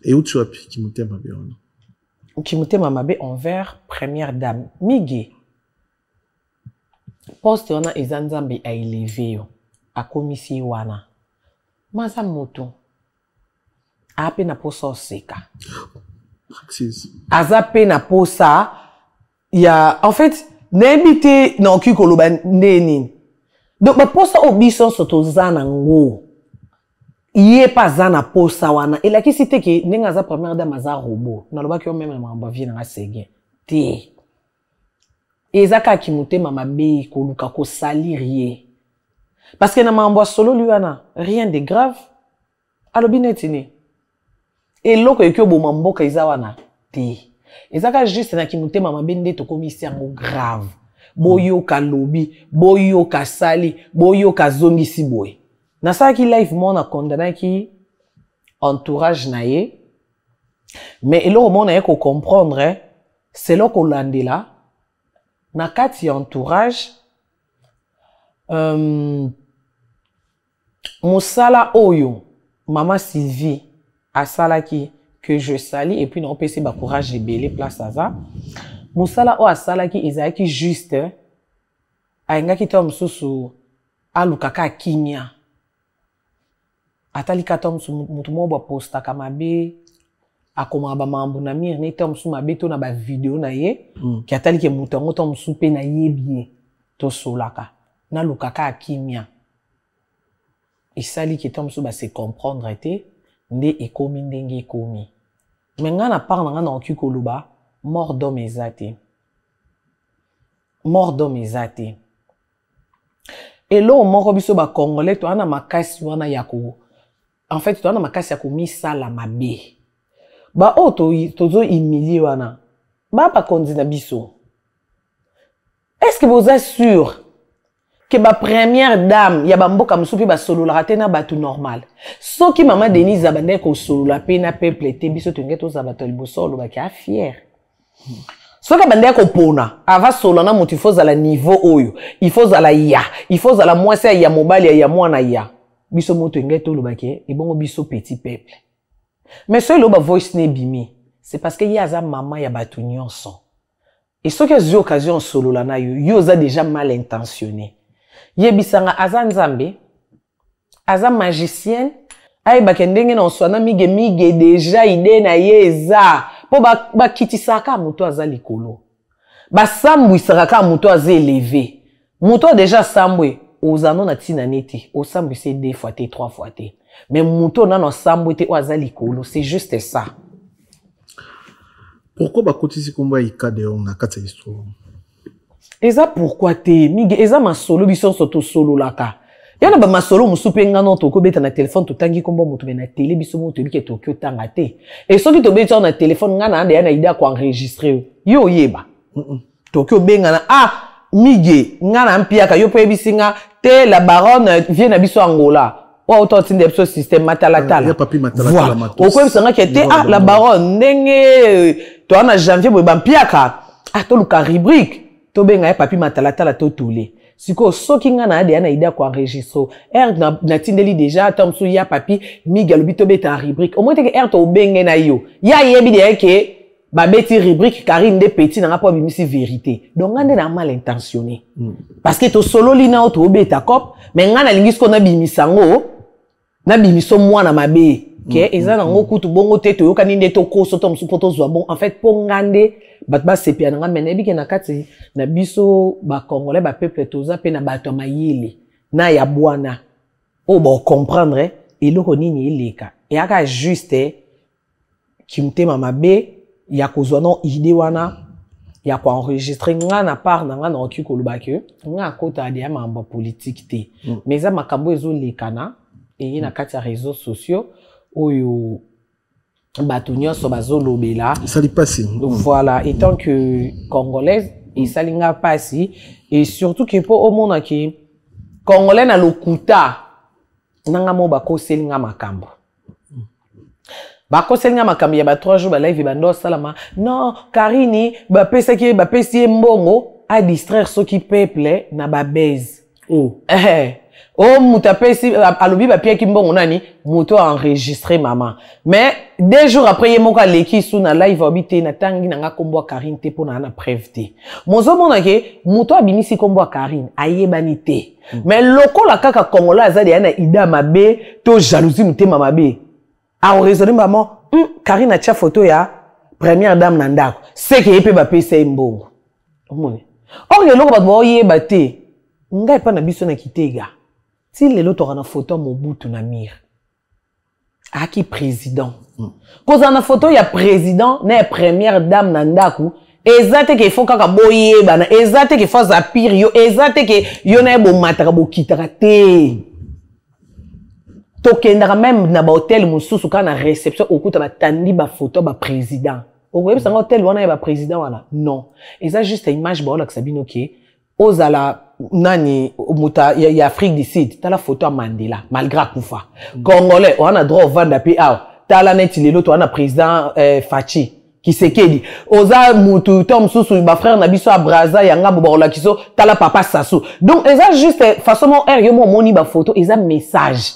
et où tu as pu kimte mamabe kimte mamabe envers première dame Migi poste wana ezanzambe a élevé yo a komisi wana maza moto ape na posa oseka azape na posa ya en fait n'habite na okiko loba ndeni donc ba posa obiso soto zana ngo iye pa zana posa wana elaki site ke nenga za première dame za robot na loba ki yo même mamba vie na sege ti ezaka kimutema mabe ko luka ko salir parce que na mambo solo luana rien de grave alobi netini et loko ekyo bo mamboka izawana te ezaka juste na kimutema mabe nde to komisi yango grave boyo ka lobi boyo ka sali boyo ka zongisi boy na ça ki live mona condamné ki entourage na ye mais elo mona e ko comprendre c'est loko landela na kati entourage Moussala Oyo Maman Sylvie asalaki que je sali et puis non PC ba courage de belé place à ça Moussala o asalaki ezaki juste ainga kitom susu alukaka kimia atali katom su mutumo ba posta kamabe akoma ba mambu na mir ne tom su mabeto na ba vidéo na ye ki atali ke mutongo tom su pe na yebie to solaka na lukaka kimia isali ki tom su ba se comprendre te nde ekomi ndenge ekomi menga na parle nga na okiko luba mort d'homme ezate et lo moko biso ba congolais to ana makasi wana yako en fait to ana makasi yako misala mabe ba oto tozo humilier wana ba pa kondina biso est-ce que vous êtes sûr que ba première dame ya ba mboka musupi ba solo la tena ba tout normal soki maman Denise abande ko solo la pena peuple te biso tungeto za batol bosolo ba ka fier soki bande ko pona ava solo na motifo za la niveau oyo il faut za la ya il faut za la mwasa ya mobali ya mwana ya biso moto ngeto lo ba ke e bongo biso petit peuple mais ce lo ba voice ne bimi c'est parce que ya za maman ya batu nyonso et soki a occasion solo la na yo za déjà mal intentionné yebisanga aza nzambe aza magicienne ay bakendenge na oswana mige déjà idée na yeza po ba kitisaka muto aza likolo ba sambwisaka ka muto aza élevé muto déjà sambwe ozano na tina neti o sambwise 2 fois te 3 fois te mais muto na no sambwe te o aza likolo c'est juste ça. Pourquoi ba kotisi komba ikade on na kata histoire eza pourquoi te mige eza masolo biso soto solo laka yana ba masolo musupe ngano to ko beta na téléphone to tangi kombo mutu na télé biso mutu bike to kyo tanga te et soki to beta na téléphone ngana ande yana ida ko enregistrer yo yeba to kyo benga na mige ngana mpia ka yo po ebisinga te la baronne vient na biso Angola Ou autant de système matalatala. Il y a papier matalatala. Voilà. Au quoi ça qui était la baronne ndenge toi en janvier bo bampiaka. Ah to luka rubrique. To benga papier matalatala to tolé. Siko soki nga na ade na ida ko enregistrer. Na tindeli déjà tom so ya papier Miguel bito beta rubrique. Au moins que to benge na yo. Ya yebi de ke ba beti rubrique Karine de petit na pas bimisi vérité. Donc nga na mal intentionné. Parce que to solo lina o to beta cop, mais nga na lingis ko na bimisango. Na bimiso mwana mabe ke eza na ngoku tu bongo te to yokani nde to koso to msupoto zwa bon en fait pongande batba sepia nga menebi ke na kati na biso ba congolais ba peuple toza pe na bato mayele na ya bwana o ba comprendre eloko nini eleka e aka juste kimtema mabe ya kozwa no idée wana ya ko enregistrer nga na part na nga na oki ko lubake nga akota ade ya mamba politique te mais za makambo ezo lekana et na kati ya réseaux sociaux oyo bato nyonso bazolobela ça li passe voilà étant que congolaise et salinga pasi et surtout que pour au monde qui congolais na lokuta nanga mo bako selinga makambo bako selinga makambo ya ba 3 jours ba live bando salama non Karini ba pesi mbongo a distraire ceux qui peuple na ba baise oh mutapesi alobi ba pia kimbongo nani moto a enregistré maman mais 2 jours après yemoka leki sous na live obité na tangi na nga kombo Karine te pona na preuve te mozo mona ke moto abimisi kombo Karine ayebani te mais lokola kaka kongola azali yana ida mabe to jalousie mutema mabe a raisonner maman Karine a tia photo ya première dame na ndako c'est que yepe ba pesa mbongo omone or lelo ba bo yeba te ngai pa na biso na kitega. Si les autres ont une photo Mobutu na mire. Ah qui président. Quand on a photo il y a président, na première dame nandaku. Ezate que faut kaka boye bana, ezate que faut zapir yo, ezate que yo na bo mataka bo kitaka te. Tokenda même na ba hôtel mususu kana réception okuta ba tandi ba photo ba président. Au web ça hôtel wana ba président wana. Non. Et ça juste image ba la sabino ke ozala nani muta ya Afrique du Sud t'as la photo à Mandela malgré Koufa congolais on a droit au vendre puis t'as la net lelo to na président Fachi qui se kedi oza mutu tom susu ba frère na biso a Braza yanga bobola kiso t'as la papa Sassou donc eza juste façon yo moni ba photo eza message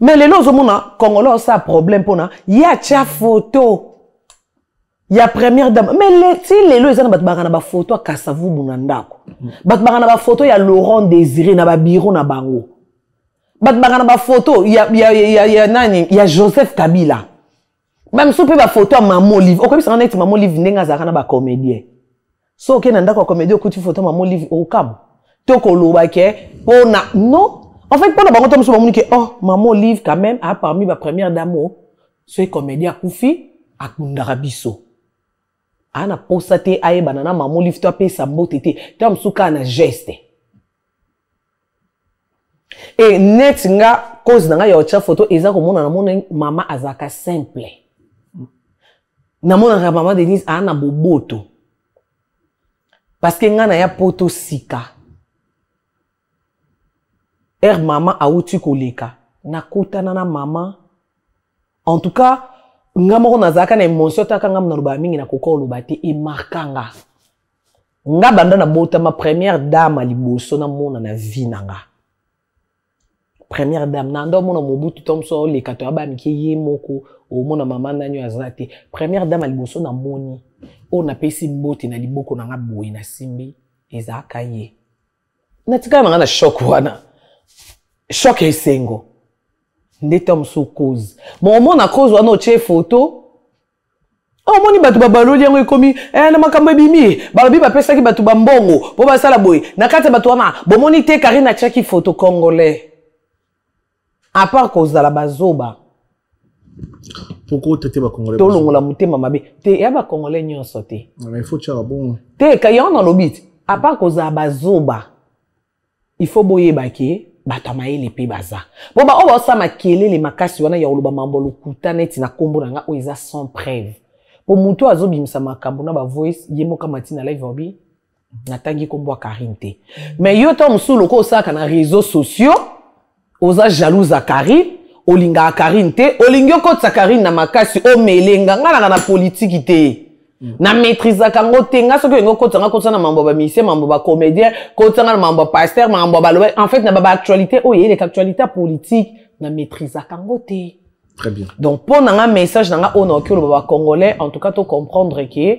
mais lelo zo mona congolais ça problème pona ya cha photo. Il y a première dame. Mais les lois, ils ont ba photo à Kassavou Bunandako. Ba photo il y a Laurent Désiré na ba bureau na bango. Ba photo il y a nani, il y a Joseph Kabila. Même si ba photo à Maman Live. Au comme ça on est Maman Live nenga zakana ba comédien. So OK na ndako comédien ko tu photo Maman Live au kam. To ko lo ba ke pona non. En fait pona bango to muso ba ke oh Maman Live quand même a parmi ba première dame so comédien Koufi akundara biso. Ana posate aye banana Maman Live to pe sa mbotete tam suka na geste et net nga cause nga ya ocha photo eza ko mona na mona mama azaka simple na mona ka mama Denise ana boboto parce que nga na ya poto sika mama auti koleka na kotana na mama en tout cas nga moko nazaka na émotion taka nga mnaluba mingi na kokolo bati e markanga nga banda na bota ma première dame liboso na mona na vie nanga première dame na ndo mona Mobutu tomso le kato aba miki ye moko o mona mama nanyo azati première dame liboso na moni o na pesi mbote na liboko na nga boyi na simbi ezaka ye na tika na shock wana shock esengo ndeta mso cause mon na cause wana oche photo oh moni batu babaloli yango ekomi na makambo ebimi balobi bapesa ki batu bambongo po basala boy na kati batu wana bomoni te Karine achaki photo congolais à part cause la bazoba pourquoi tete ba congolais to longola mutema mabe te ya ba congolais nyonso te mais il faut tchara bon te kayon na lobit à part cause la bazoba il faut boyer baki batamaye les pe baza bon ba o ba sa makelele makasi wana ya oluba mambolo kutaneti na kombo na nga o eza sans preuve po mutu azobimisa makambo na ba voice yemoka matina live obi natangi kombo Karine te mais yo to msulu ko saka na réseaux sociaux oza jalouse à Karine, olinga à Karine te, olingi okotsa Karine na makasi o melenga nga na politique te. Na maîtrise kango te nga soki ngo kotsa nga kotsa na mambo ba musicien, mambo ba comédien, kotsa na mambo pasteur, mambo ba en fait na ba actualité o yé les actualité politique na maîtrise kango te. Très bien. Donc pour un message na nga ono ke le ba congolais en tout cas to comprendre que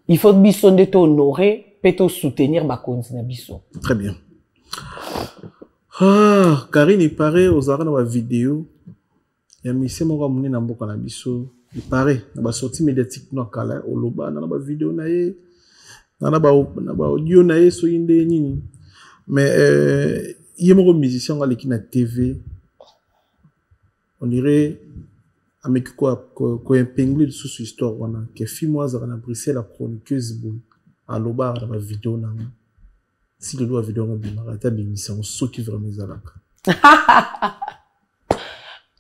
il faut biso de honorer, peut soutenir ba konzi na biso. Très bien. Ah, Karine, il paraît aux arènes de vidéo. Il y a mis mon ramené dans mon cannabis. Il paraît, dans la sortie médiatique, dans la Oloba, dans la vidéo, dans la audio, mais il y a un musicien qui est à la TV. On dirait, avec quoi, un pinglet sous histoire, qui est filmoise à Bruxelles, la chroniqueuse, à Oloba, dans la vidéo, si le doigt vidéo bimarata bimisa on saute vraiment zalaka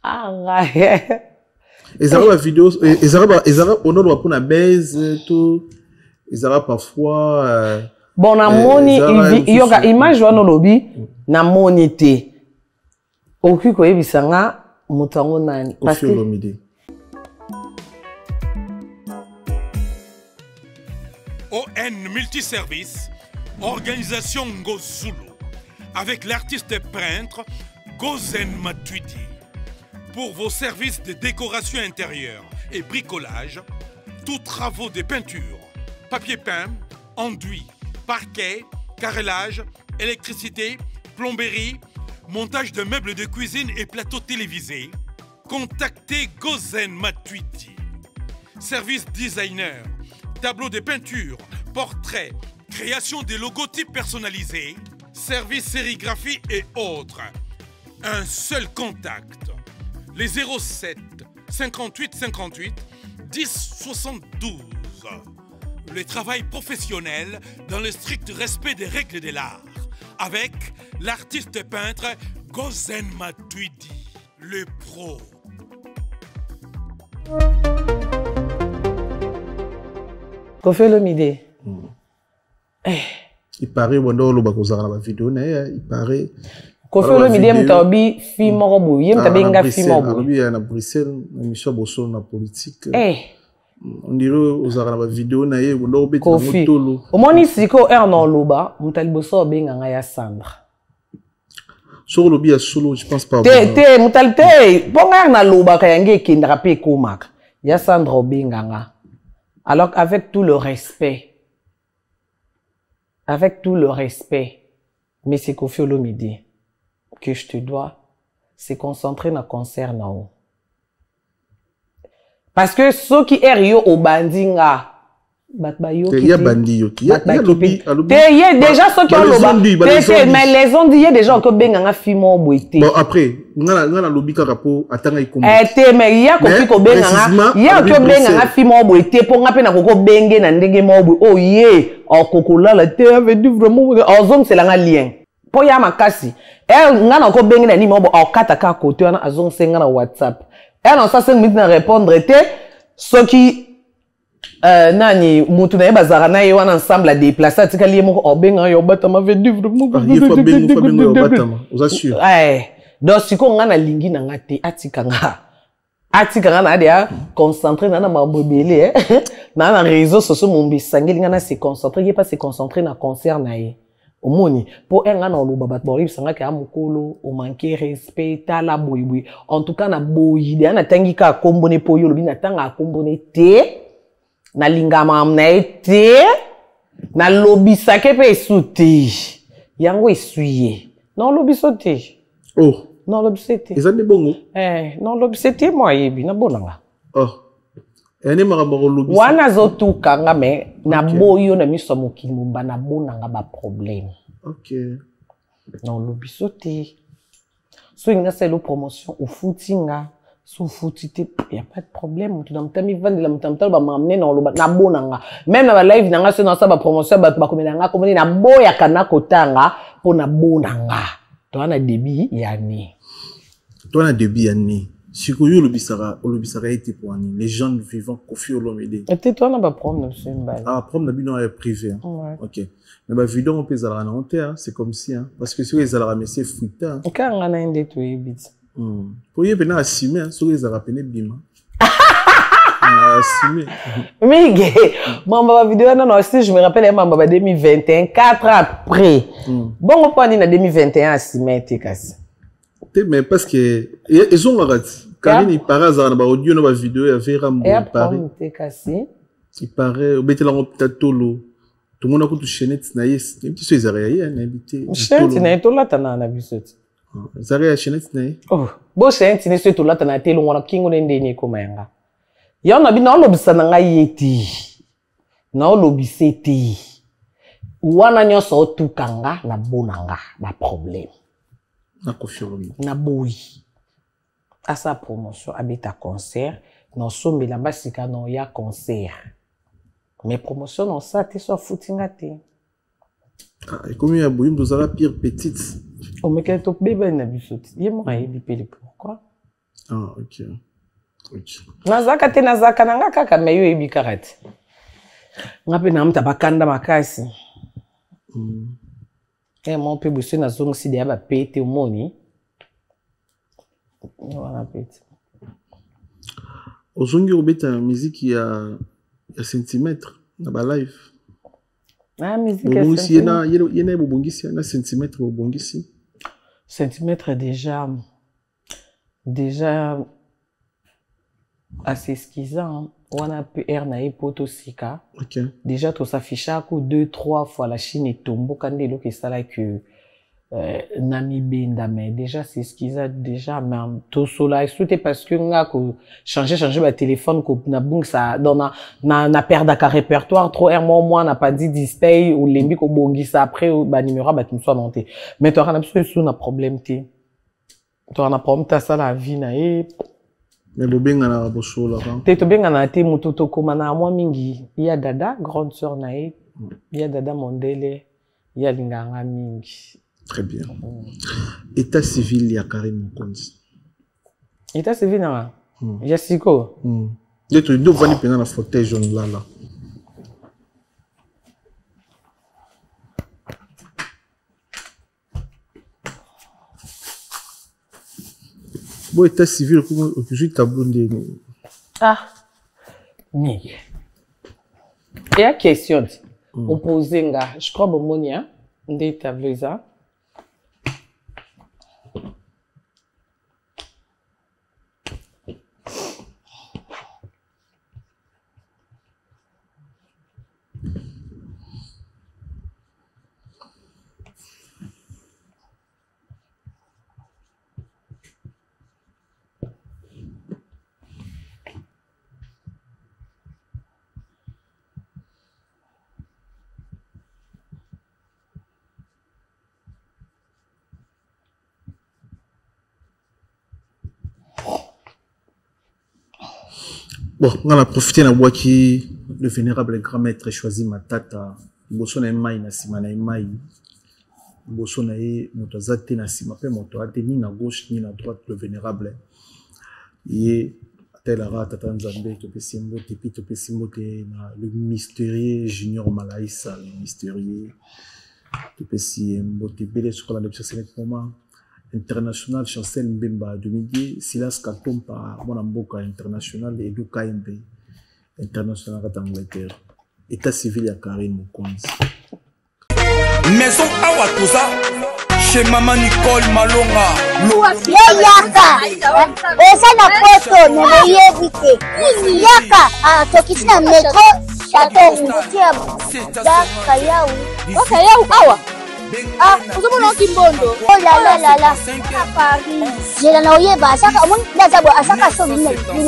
ah ouais ezara la vidéo ezara on doit pour na baise tout ezara parfois bon na moni yoga image wana lobi na moni te oki ko yebisanga mutango nani parce que ON Multiservice, organisation Ngozulu, avec l'artiste peintre Gozen Matuidi. Pour vos services de décoration intérieure et bricolage, tous travaux de peinture, papier peint, enduit, parquet, carrelage, électricité, plomberie, montage de meubles de cuisine et plateaux télévisés, contactez Gozen Matuidi. Service designer, tableau de peinture, portrait, création des logotypes personnalisés, service sérigraphie et autres. Un seul contact. Les 07 58 58 10 72. Le travail professionnel dans le strict respect des règles de l'art. Avec l'artiste peintre Gozen Matuidi, le pro. Kofi Olomide. Il paraît bon dans le bakozara la vidéo il paraît Kofi Olomide mtabi fi moko boye mtabenga fi moko boye na Bruxelles na mission boso na politique on dirait aux arabes la vidéo na ye bondo beti na motolo omoni siko erno loba mtali boso benga nga ya Sandra sur le bia solo je pense pas te mtali te ponga na loba ka yange kindra pe komaka ya Sandra obenga nga. Alors avec tout le respect, mais c'est Kofi Olomide que je te dois, c'est concentrer dans le concert. Parce que ceux qui sont au bandinga, il y a bandi, il y a déjà ceux qui ont le mais les ont dit, il y a des gens qui ont benga fimo boité. Bon après, on a lobby karapo atanga ikomo. Mais il y a Kofi ko benga, il y a qui benga fimo boité pour nga pe na koko benge na ndenge mo boy. Oh yeah, oh kokola la te avait dit vraiment en zone c'est la lien. Po ya makasi. Nga na ko benga na ni mo bo o kataka côté na azon senga na WhatsApp. Non ça 5 minutes na répondre te ceux qui nani mutu na bazara na ye wana ensemble a déplacer atika lié moko obenga yo batama veut dire vraiment vous assure donc siko nga na lingi na ngate atika nga na dia concentrer na mambo belé na réseaux sociaux mon bisangeli nga na se concentrer ye pas se concentrer na concert na ye omoni pour nga na lo babat bori bisanga ka mukolo o manquer respect tala boyboy en tout cas na boyide na tangi ka kombone poyo lobi na tanga kombone te na lingama mnaete na lobisa kepe suti yango essuyer non lobiso te oh non lobiso te ezande bongo non lobiso te moi yebi na bonanga oh ene makambo lobisa wana zotuka nga me na boyo na miso mokili mumba na bonanga ba problème OK non lobiso te so inga c'est le promotion au footinga sous foutité, il n'y a pas de problème. Tu n'as pas mis vendre la mutamtal, bah m'amener dans le na bonanga. Même dans la live nanga c'est dans ça bah promotion bah comme nanga comme na boya kana kotanga pour na bonanga. Toi na débit yani. Toi na débit yani. Si vous avez été pour les gens vivants, Kofi Olomide. Et toi, on n'a pas problème, c'est une balle. Ah, problème, on est privé. Ouais. Ok. Mais ma vidéo, on peut les avoir en terre, c'est comme si, hein. Parce que si vous les avez mais c'est fruité. Quand on a un détour, vite. Pour y venir assumer, si vous les avez peine bima. Assumer. Mais, ma vidéo, non, aussi, je me rappelle, ma 2021, 4 ans après. Bon, on peut dire en 2021, assumer, t'es cassé. Mais parce que ils ont raté. Karine, il paraît dans la audio, dans la vidéo, il y avait Rambo. Et après, t'es cassé. Il paraît, au bété la peut-être tolo. Tout le monde a coupé chaînette, naïs. Un petit peu Zaria, un habité. Chaînette, naïs, tout là, t'en as vu ça. Zaria, chaînette, naïs. Oh, bon, chaînette, naïs, tout là, t'en as été long, on a king on est comme un. Y'en a bien, non, l'obisa n'a pas été. Non, l'obisa été. Ou on a n'y a sorti tout kanga, na bonanga, na problème. Na confirmé. Na boui. À sa promotion, habite à concert. Non, sommes la basika, non, y a concert. Mais promotion, non, ça, t'es soit footing à t'es. Ah, et comme il y a bouillim, vous avez la pire petite. Oh, mais quel top bébé, n'a vu ça. Y'a moi, il est pourquoi? Ah, ok. Ok. Nazaka te nazaka, nanga kaka, mais yo, il est karate. Ngape na mta bakanda makasi. Et mon peu boussé na zone si dia ba pété au moni. Voilà pété. Au zongi au beta musique il y a centimètres na ba live. Ah musique centimètres. Il y a bobongisi na centimètres bobongisi. Centimètres déjà assez esquisant. On a pu ernaï potosika. Ok. Déjà tout s'affiche à coup 2-3 fois la Chine est tombée quand il y a ça là que Namibie mais déjà c'est ce qu'ils a déjà même tout cela c'est parce que on a changer le téléphone qu'on na bung ça dans na perdre à répertoire trop moi n'a pas dit display ou lembi ko bongi ça après ba numéro ba tout soit monté mais toi on a absolument un problème té toi on a problème ta ça la vie na et mais le benga na bosso là te to benga na te mutoto koma na moi mingi il y a dada grande sœur na il y a dada mondele il y a linganga mingi. Très bien. État civil, il y a Karine Mokonzi. État civil, non? Jessico. D'autres deux vont aller dans la fauteuil jaune là. Bon, état civil, comment je tabou de. Ah, mais. Et la question, on pose je crois, bon, monia, des tableaux, ça. Bon, on a profité de la qui le vénérable grand maître choisi ma tata. Bosso na mai na sima na mai. Bosso na e motazate na sima pe motoate ni na gauche ni na droite le vénérable. Et tel ara tata nzambe to pesimbo te pito pesimbo te na le mystérieux Junior Malaïsa le mystérieux to pesimbo te bele sur la depuis ce moment. International Chancel Mbemba 2010 Silas Katompa Mwana Mboka International Edu Kaimbe International à Angleterre État civil à Karine Mokonzi Maison Awatoza chez Maman Nicole Malonga Yaka esa na poto na yebite Yaka tokisina metro chateau ngutia da kayau awa ah, vous avez un kimbondo. Oh là là là là. À Paris. J'ai la noyé bas. Ça, on a d'abord à chaque fois une métro. Ils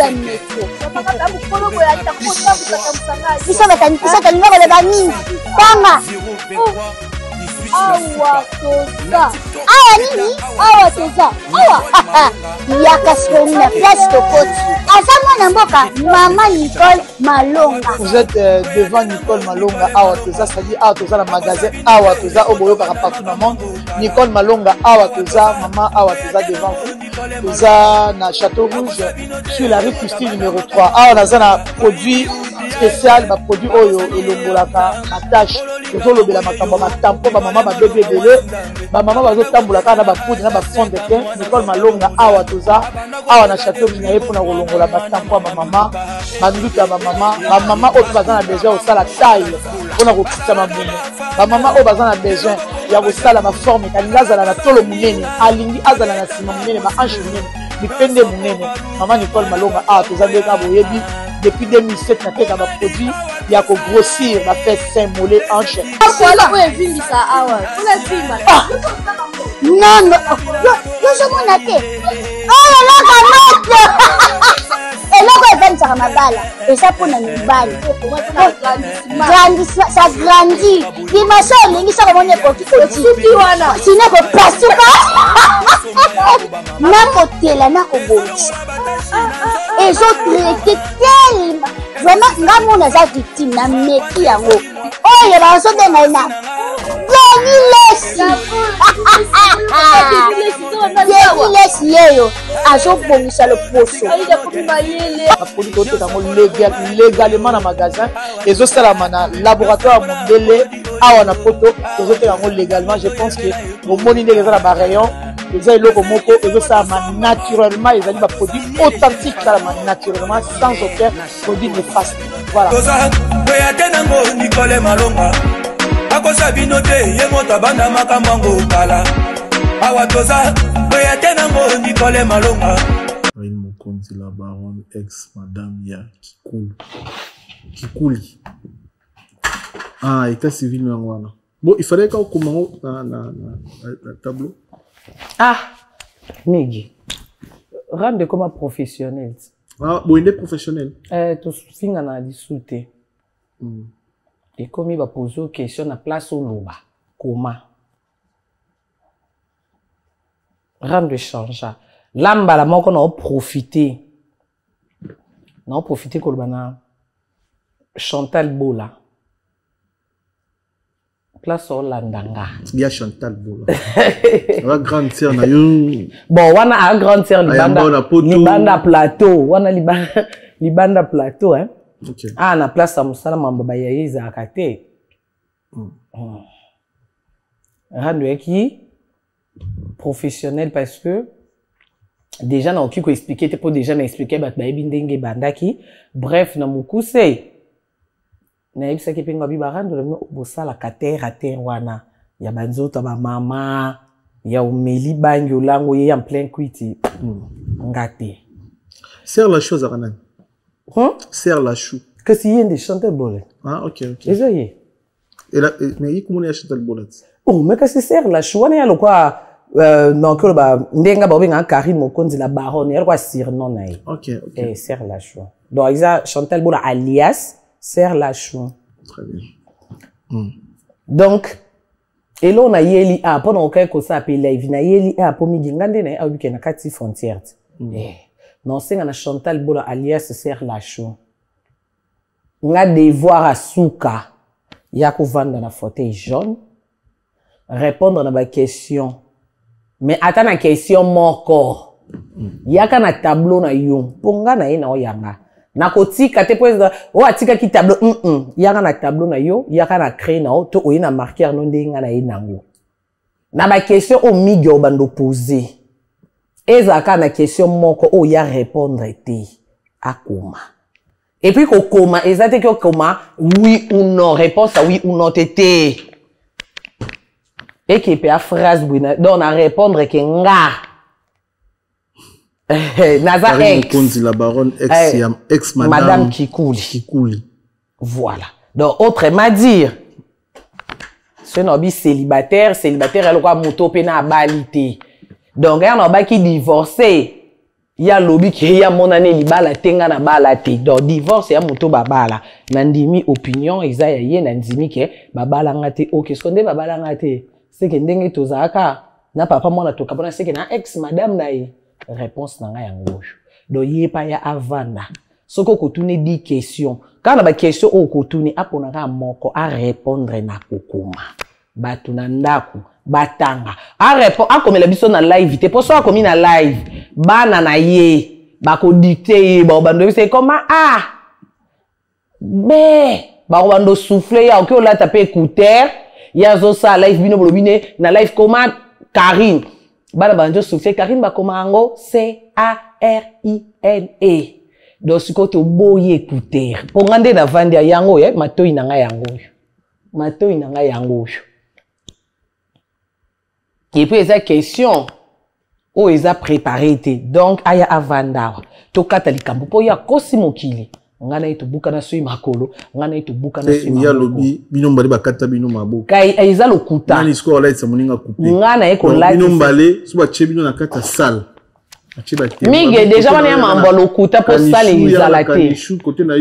sont mettant, ils sont numéro de banni. Tanga. Awa toza. Awa nini? Awa toza. Awa. Yaka soni na place de Poti. Azama Namboka, Maman Nicole Malonga. Vous êtes devant Nicole Malonga, Awa Toza, c'est-à-dire Awa Toza, le magasin Awa Toza, au Boyo partout dans le monde. Nicole Malonga, Awa Toza, Maman Awa Toza devant vous. eza na Château Rouge sur la rue Custine numéro 3. Ah, on a un produit spécial, un produit oyo elongolaka attache. Tozolobela makambo matampo ba mama ba bébé belé, ba mama bazotambolaka na ba poudre na ba fond de teint. Nicole Malonga awa toza, awa na Château Minaye pour na kolongola matampo ba mama, ba nduta ba mama oyo baza na besoin osala taille pour na kokita mamuno. Ba mama oyo baza na besoin ya kosala ba forme kalinga azala na tolo munene, alingi azala na sima munene, ba hanche munene, bipende munene. Mama Nicole Malonga awa toza ndeka boyebi depuis 2007 na teka ba produit ya ko grossir ba fait sein mollet hanche. Voilà où est venu ça awa. Où est venu ma? Non non. Yo je m'en atte. Oh là là eloko evanisaka mabala eza mpona mibali ça grandit dimension olingi soko moni ekoki kosuki wana sino kopasuka nakotela nakobongisa ezotraite telema vraiment nga mona aza victime na meki yango oyo bazobenga ena Lesi yeyo azobongisa loposo apoli koteka ngo légalement na magasin ezosalama na laboratoire mondele awa na poto tozoteka ngo légalement. Je pense que omoni ndenge eza na barayon eza eloko moko ezosalama naturellement, ezali baproduit authentique esalama naturellement sans aucun produit néfaste. Voilà. Nicole Malonga akosa bino te ye moto abanda makambo kala awa toza boya tena ngo Nicole Malonga Aïe Mokonzi la baronne ex madame ya Kikuli. Ah, état civil wana. Bon, il fallait qu'on commence na tableau. Ah, Migi. Rende comme professionnel. Ah, bon, il est professionnel. Tu finga na discuter. Et comme il va poser une question à place au loba, comment? Rendre de changer. Lamba la mort qu'on a profité. On a profité qu'on a Chantal Bola. Place au Landanga. Il y a Chantal Bola. La grande sœur na yo. Bon, on a grande sœur Libanda Plateau. On a Libanda Plateau, hein. Okay. Ah, na place à Moussala Mambaba Yaïza Akate. Rendre qui professionnel parce que déjà n'a aucun expliquer, t'es pas déjà m'expliquer, bah baby ndenge bandaki. Bref, na mukuse. Na ibisa ki pinga biba rendre le bossa la katera wana. Ya banzota ba mama, ya umeli banyo lango ye en plein cuiti. Ngate. Serre la chose à Ranan. Serre la chou. Que si y a des Chantal Bola. Ah, ok. Et ça y est. Mais il comment y a Chantal Bola? Oh, mais que c'est serre la chou. On est à le quoi? Non, que le ba, ndenga ba obenga Karim Mokonzi la baronne. Il y a quoi surnom naï. Ok. Et serre la chou. Donc, il y a Chantal Bola alias serre la chou. Très bien. Donc, et là on a yeli a pendant aucun que ça appelle live na yeli a pour midi ngande na a week-end na kati frontière. Non, c'est na Chantal Bola alias serre la chou. Nga devoir à souka. Ya ko vendre na fauteuil jaune. Répondre à ma question. Mais attends la question mon corps. Yaka na tableau na yo. Ponga na ina oyanga. Na kotika te poeza o atika ki tableau yaka na tableau na yo, yaka na créer na o to oyina marqueur no ndenga na inango. Na ba question o migyo bando poser. Ezaka na question moko o ya répondre te akoma. Et puis koma ezate ko koma oui ou non, réponse à oui ou non tété. Et qui peut à phrase buina donc à répondre que nga naza ex la baronne ex madame Kikuli. Voilà. Donc autrement dire ce nobi célibataire elle quoi moto pena balité. Donc un noba qui divorcé il y a lobby qui y a mon année libala tenga na balate. Donc divorce ya moto babala. Nandimi opinion ezaya ye nandimi ke babala ngate o qu'est-ce qu'on dit babala ngate c'est que ndenge tozaka na papa mona to kapona c'est que na ex madame na ye réponse na nga ya ngosho. Donc yé pa ya avanda. Soko kotune 10 questions. Quand on a ba question o kotune apona ka moko a répondre na kokoma. batu na ndako batanga akomela biso na live te po so akomi na live bana na ye bako dicter ye bando c'est comment bako bando souffler ya oki olata pe écouteur ya zo sa live bino bolobine na live comment Karine bana bando souffler Karine bakoma ango CARINE donc siko to boye écouteur po ngande na vandi ya yango matoi na nga yango matoi na nga yango et puis esa question o eza préparé te donc aya avanda to kata likambo po ya kosi mokili ngana ito buka na sui makolo ngana ito buka na sui makolo ya lobi bino mbale bakata bino mabo kai eza lokuta nani siko ola itsa moninga couper ngana eko live bino mbale so ba che bino na kata salle Mige déjà wana ya mambo lokuta po salle izalate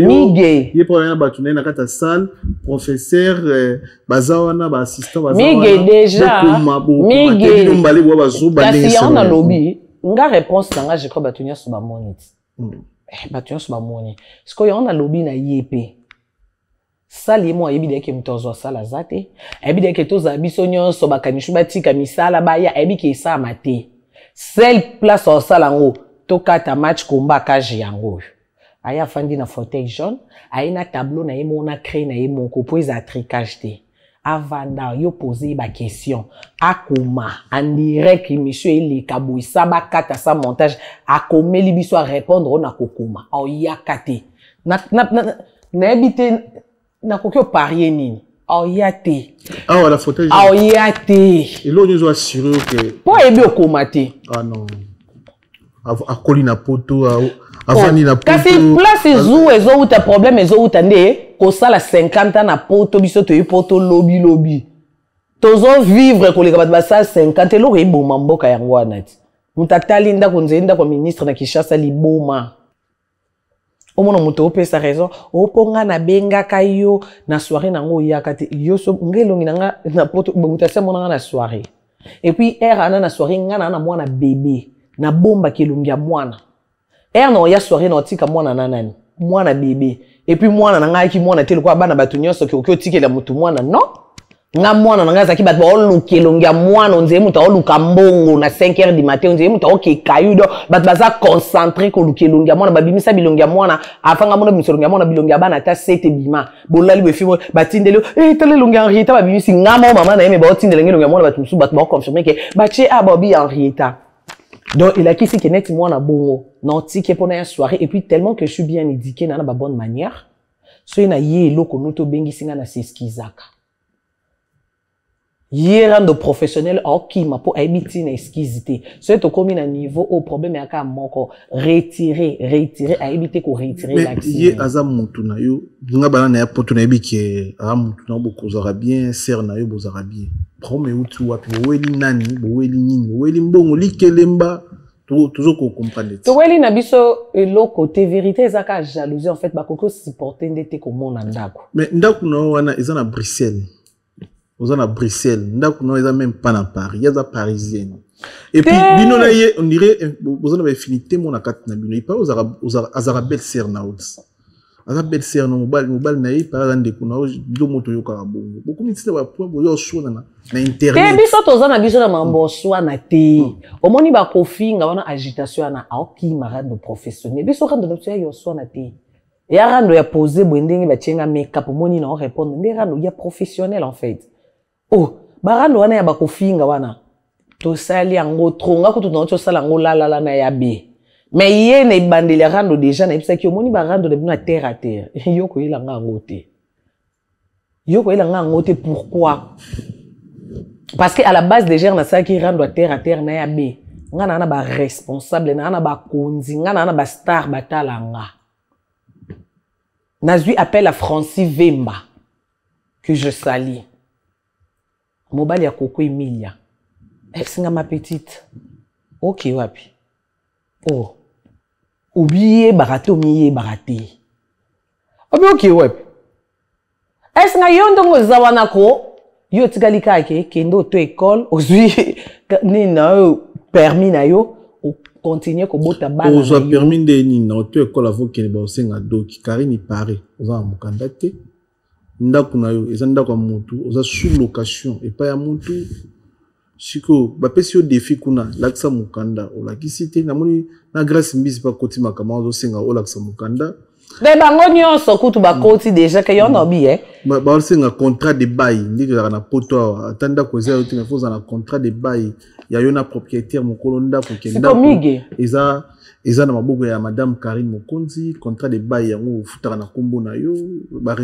Mige ye po yana batu na kata salle professeur bazawana ba assistant bazawana Mige déjà Mige bino mbale bo bazuba ndenge ça on a lobby nga réponse nga je crois batunya so ba monite batunya so ba moni siko ya on a lobby na yepe sali mo ayebi deke mtozo sala zate ayebi deke toza biso nyonso bakanishu batika misala baya ayebi ke sa mate seule place au salango tokata match combat kaji yango aya fandi na fauteuil jaune aina tableau na yemo na créé na yemo ko poza tricage te avanda yo poser ba question akoma en direct monsieur ele kaboisa ba kata sa montage akomeli biso a répondre na kokoma au yakate na ebite na kokyo parier nini au yate la fauteuil au yate et l'on nous a assuré que po ebi okomate non akoli na poto avani na poto kasi place zou ezo uta problème ezo uta nde ko sala 50 ans na poto biso to poto lobby tozo vivre ko leka bat ba sa 50 lo eboma mboka yango anati mutatali ndako nzenda kwa ministre na Kishasa liboma omono muto opesa raison oponga na benga kayo na soirée nango yakate yo so ngelongi nanga na poto mutasema monanga na soirée et puis era na soirée ngana na mwana bébé na bomba kilungia mwana no ya soirée na otika mwana nanani mwana bébé et puis mwana nanga ki mwana tele kwa bana batu nyonso ki otikela mutu mwana non nga mwana nanga zaki bat ba olukilungia mwana onze mutu oluka mbongo na 5h du matin onze mutu oke kayudo bat baza concentré ko lukilungia mwana babimisa bilungia mwana afanga mona bisolungia mwana bilungia bana ta 7 bima bolali be fimo batindelo tele lungia Henrietta babimisi ngamo mama na yeme ba otindele ngelungia mwana batu musu bat ba confirmer que bache abobi Henrietta. Donc il a quitté que net moi na bongo non ticket pour une soirée et puis tellement que je suis bien éduqué na ba bonne manière so ina yelo ko noto bengi singa na seskizaka yérando professionnel ok ma po habiti na eskizité so to komi na niveau au problème ya ka moko retirer habiter ko retirer l'action ye aza mutu na yo nga bana na ya poto na biki mutu na bokozara bien ser na yo bozara bien prome utu wapi weli nani weli nini weli mbongo likelemba toujours ko comprendre to weli na biso elo côté vérité ezaka jalousie en fait ba koko supporter ndete ko mona ndako mais ndako na wana eza na Bruxelles aux à Bruxelles, ndako non eza même pas na Paris, eza parisienne. Et puis bino na ye on dirait vous en avez finité mon akate na bino, il pas aux azara belle sœur na ods. Azara belle sœur no mobile na ye par exemple ko na do moto yo ka bongo. Beaucoup mi tseba po boyo so na internet. Te biso toza na biso na mambo so na te. Omoni ba kofinga wana agitation na aoki marade professionnel. Biso rando na tsia yo so na te. Ya rando ya poser bwendenge ba tyenga make-up omoni na répondre ndé rando ya professionnel en fait. Oh, barando wana ya bakofinga wana. To sali yango tronga ko to na to sala ngo la na ya be. Mais ye na ibandeli rando déjà na ibisa ki omoni barando de bino terre à terre. Yo ko ilanga ngote. Yo ko ilanga ngote pourquoi? Parce que à la base déjà na sa ki rando terre à terre na ya be. Ngana na ba responsable na ba konzi ngana na ba star batalanga. Nazui appelle à Francis Vemba que je salue. Mobile ya Coco Emilia. Singa ma petite. Ok wapi. Oh. Oublié barato miye barate. Obi ok wapi. Singa yondongo zawana ko. Yo tigalika ke kendo to école. Ozui ni na permis na yo. O continuer ko bota bana. Ozo permis de ni na to école avant que ba osenga doki Karine pare. Oza mukandate. ndako na yo eza ndako ya mutu oza sous location epai ya mutu siko bapesi yo défi kuna lakisa mukanda olakisi te namoni na grâce mbisi pa koti makama ozosenga olakisa mukanda de bango nyonso kutu bakoti déjà ke yo nobi baosenga contrat de bail ndiki ezalaka na poto awa ata ndako eza yo te mais faut na contrat de bail ya yo na propriétaire mokolo ndako ke ndako eza na maboko ya madame Karine Mokonzi contrat de bail yango ofutaka na kombo na yo ba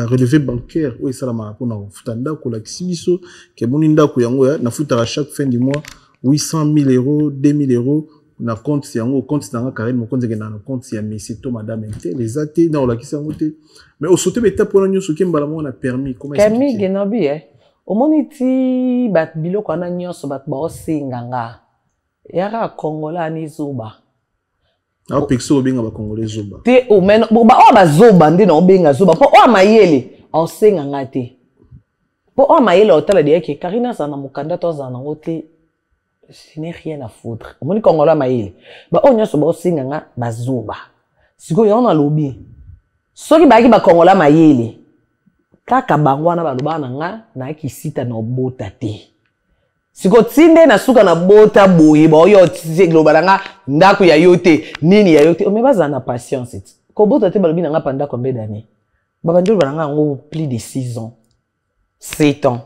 relevé bancaire oyo esalamaka mpona kofuta ndako olakisi biso ke boni ndako yango nafutaka chaque fin du mois 800 000 euros 2 000 euros na compte yango compte nanga Karine Mokonzi ekenda na compte ya monsieur to madame intel eza te na olakisi yango te mais osote betape wana nyonso ke mbala moko na permis permis genobi omoni ti bat biloko wana nyonso bato baosenga nga yaka kongola ani zoba awa pekso obenga bakongole zoba te omeno oyo bazoba nde na obenga zoba mpo oyo mayele aosenga nga te mpo oyo mayele otala deyeke Karine azala na mokanda to azala nango te je n'ai rien à foutre omoni kongola mayele oyo nyonso baosenga nga bazoba sikoyo yango nalobi soki bayaki bakongola mayele kaka bango wana baloba na nga nayaki sita na obota te siko tinde na suka na bota boye baoyo loba na nga ndako ya yo te nini ya yo te ome bazala na patience ti kobota te balobi na nga pendant combien d'années babandi oloba na nga yango plus de 6 ans 7 ans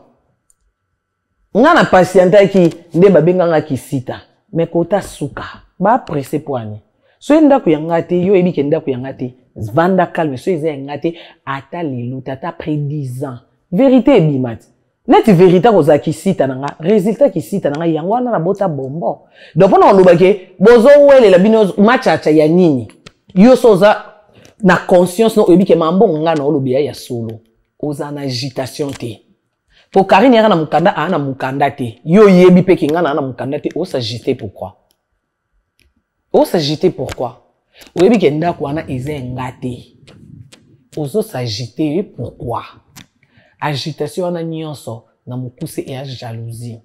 nga na patientaki nde babenganga kisita mais kota suka bapresse poani so ndako ya nga te yo ebike ndako ya nga te vanda calme so eza ya nga te ata lelo tata après 10 ans vérité ebimati neti vérité koza kisita nanga résultat kisita nanga yango wana na bota bombo donc pona oloba ke bozo welela bino machacha ya nini yo soza na conscience no ebike mambo nga na olobi ya solo oza na agitation te pour Karine yana mukanda ana mukanda te yo yebi pe kinga na mukanda te o s'agiter pourquoi oyebi ke ndako wana eza ngate ozo s'agiter pourquoi agitation wana nyonso na mokuse e ya jalousie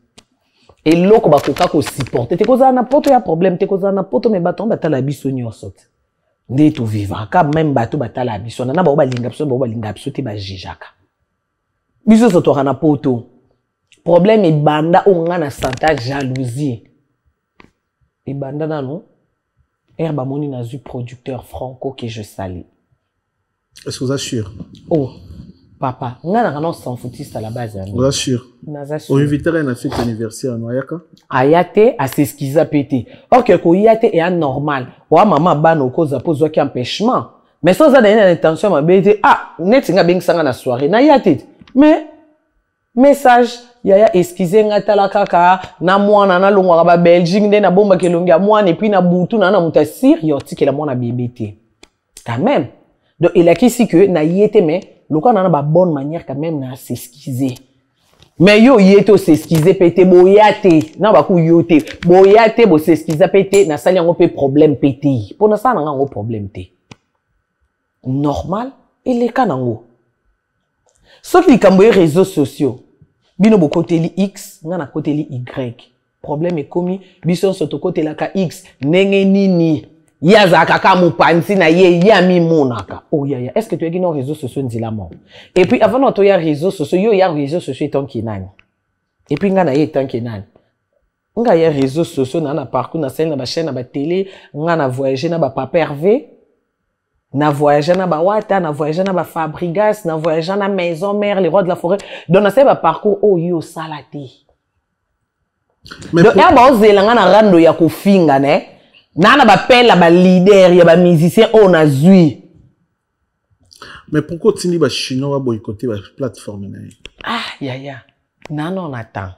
eloko bakoka ko supporter te kozala na poto ya problème te kozala na poto me bato batala biso nyonso te nde to vivaka même bato batala biso na ba balinga biso te bajijaka biso so to na poto problème ebanda onga na santa jalousie ebanda nano herba moni na zu producteur franco que je salue. Est-ce que vous assure? Oh papa, nga na kana s'en foutiste à la base. Vous assure? On inviterait à fête anniversaire à Yaka? Ayate à s'esquiser pété. Or que ko yate est anormal. Wa maman bano cause pose qui empêchement. Mais sans ça donner l'intention ma bête ah net nga beng sanga na soirée na yate. Mais message yaya esquiser nga tala kaka na mwana na longwa ba Belgique nde na bomba kelongi a mwana et puis na butu na mutasir yoti ke la mwana bébé. Quand même. Donc il a qu'ici que na yete mais le cas n'a pas bonne manière quand même na s'esquiser. Mais yo yeto s'esquiser pété boyate na ba ku yote boyate bo s'esquiser pété na sali ngo pe problème pété. Pour na ça na ngo problème té. Normal et les cas nango. Sauf les camboyés réseaux sociaux. Bino bo côté li X, nga na côté li Y. Problème est commis, bison soto côté la ka X, nenge nini. Yaza kaka mupansi na ye yami monaka. Oh ya. Est-ce que tu as dit nos réseaux sociaux ndila mo? Et puis avant notre ya réseaux sociaux, yo ya réseaux sociaux tant kinani. Et puis nga na ye tant kinani. Nga ya réseaux sociaux na parcours na scène na ba chaîne na ba télé, nga na voyager na ba papa Hervé. Na voyager na ba wata, na voyager na ba Fabrigas, na voyager na maison mère, les rois de la forêt. Donc na ba parcours oh yo salati. Mais donc ya ba ozelanga na rando ya kofinga ne. Nana ba pela ba leader ya ba musicien on a zui. Mais pourquoi tini ba chinois boycotter ba plateforme na? Ah ya. Nana on attend.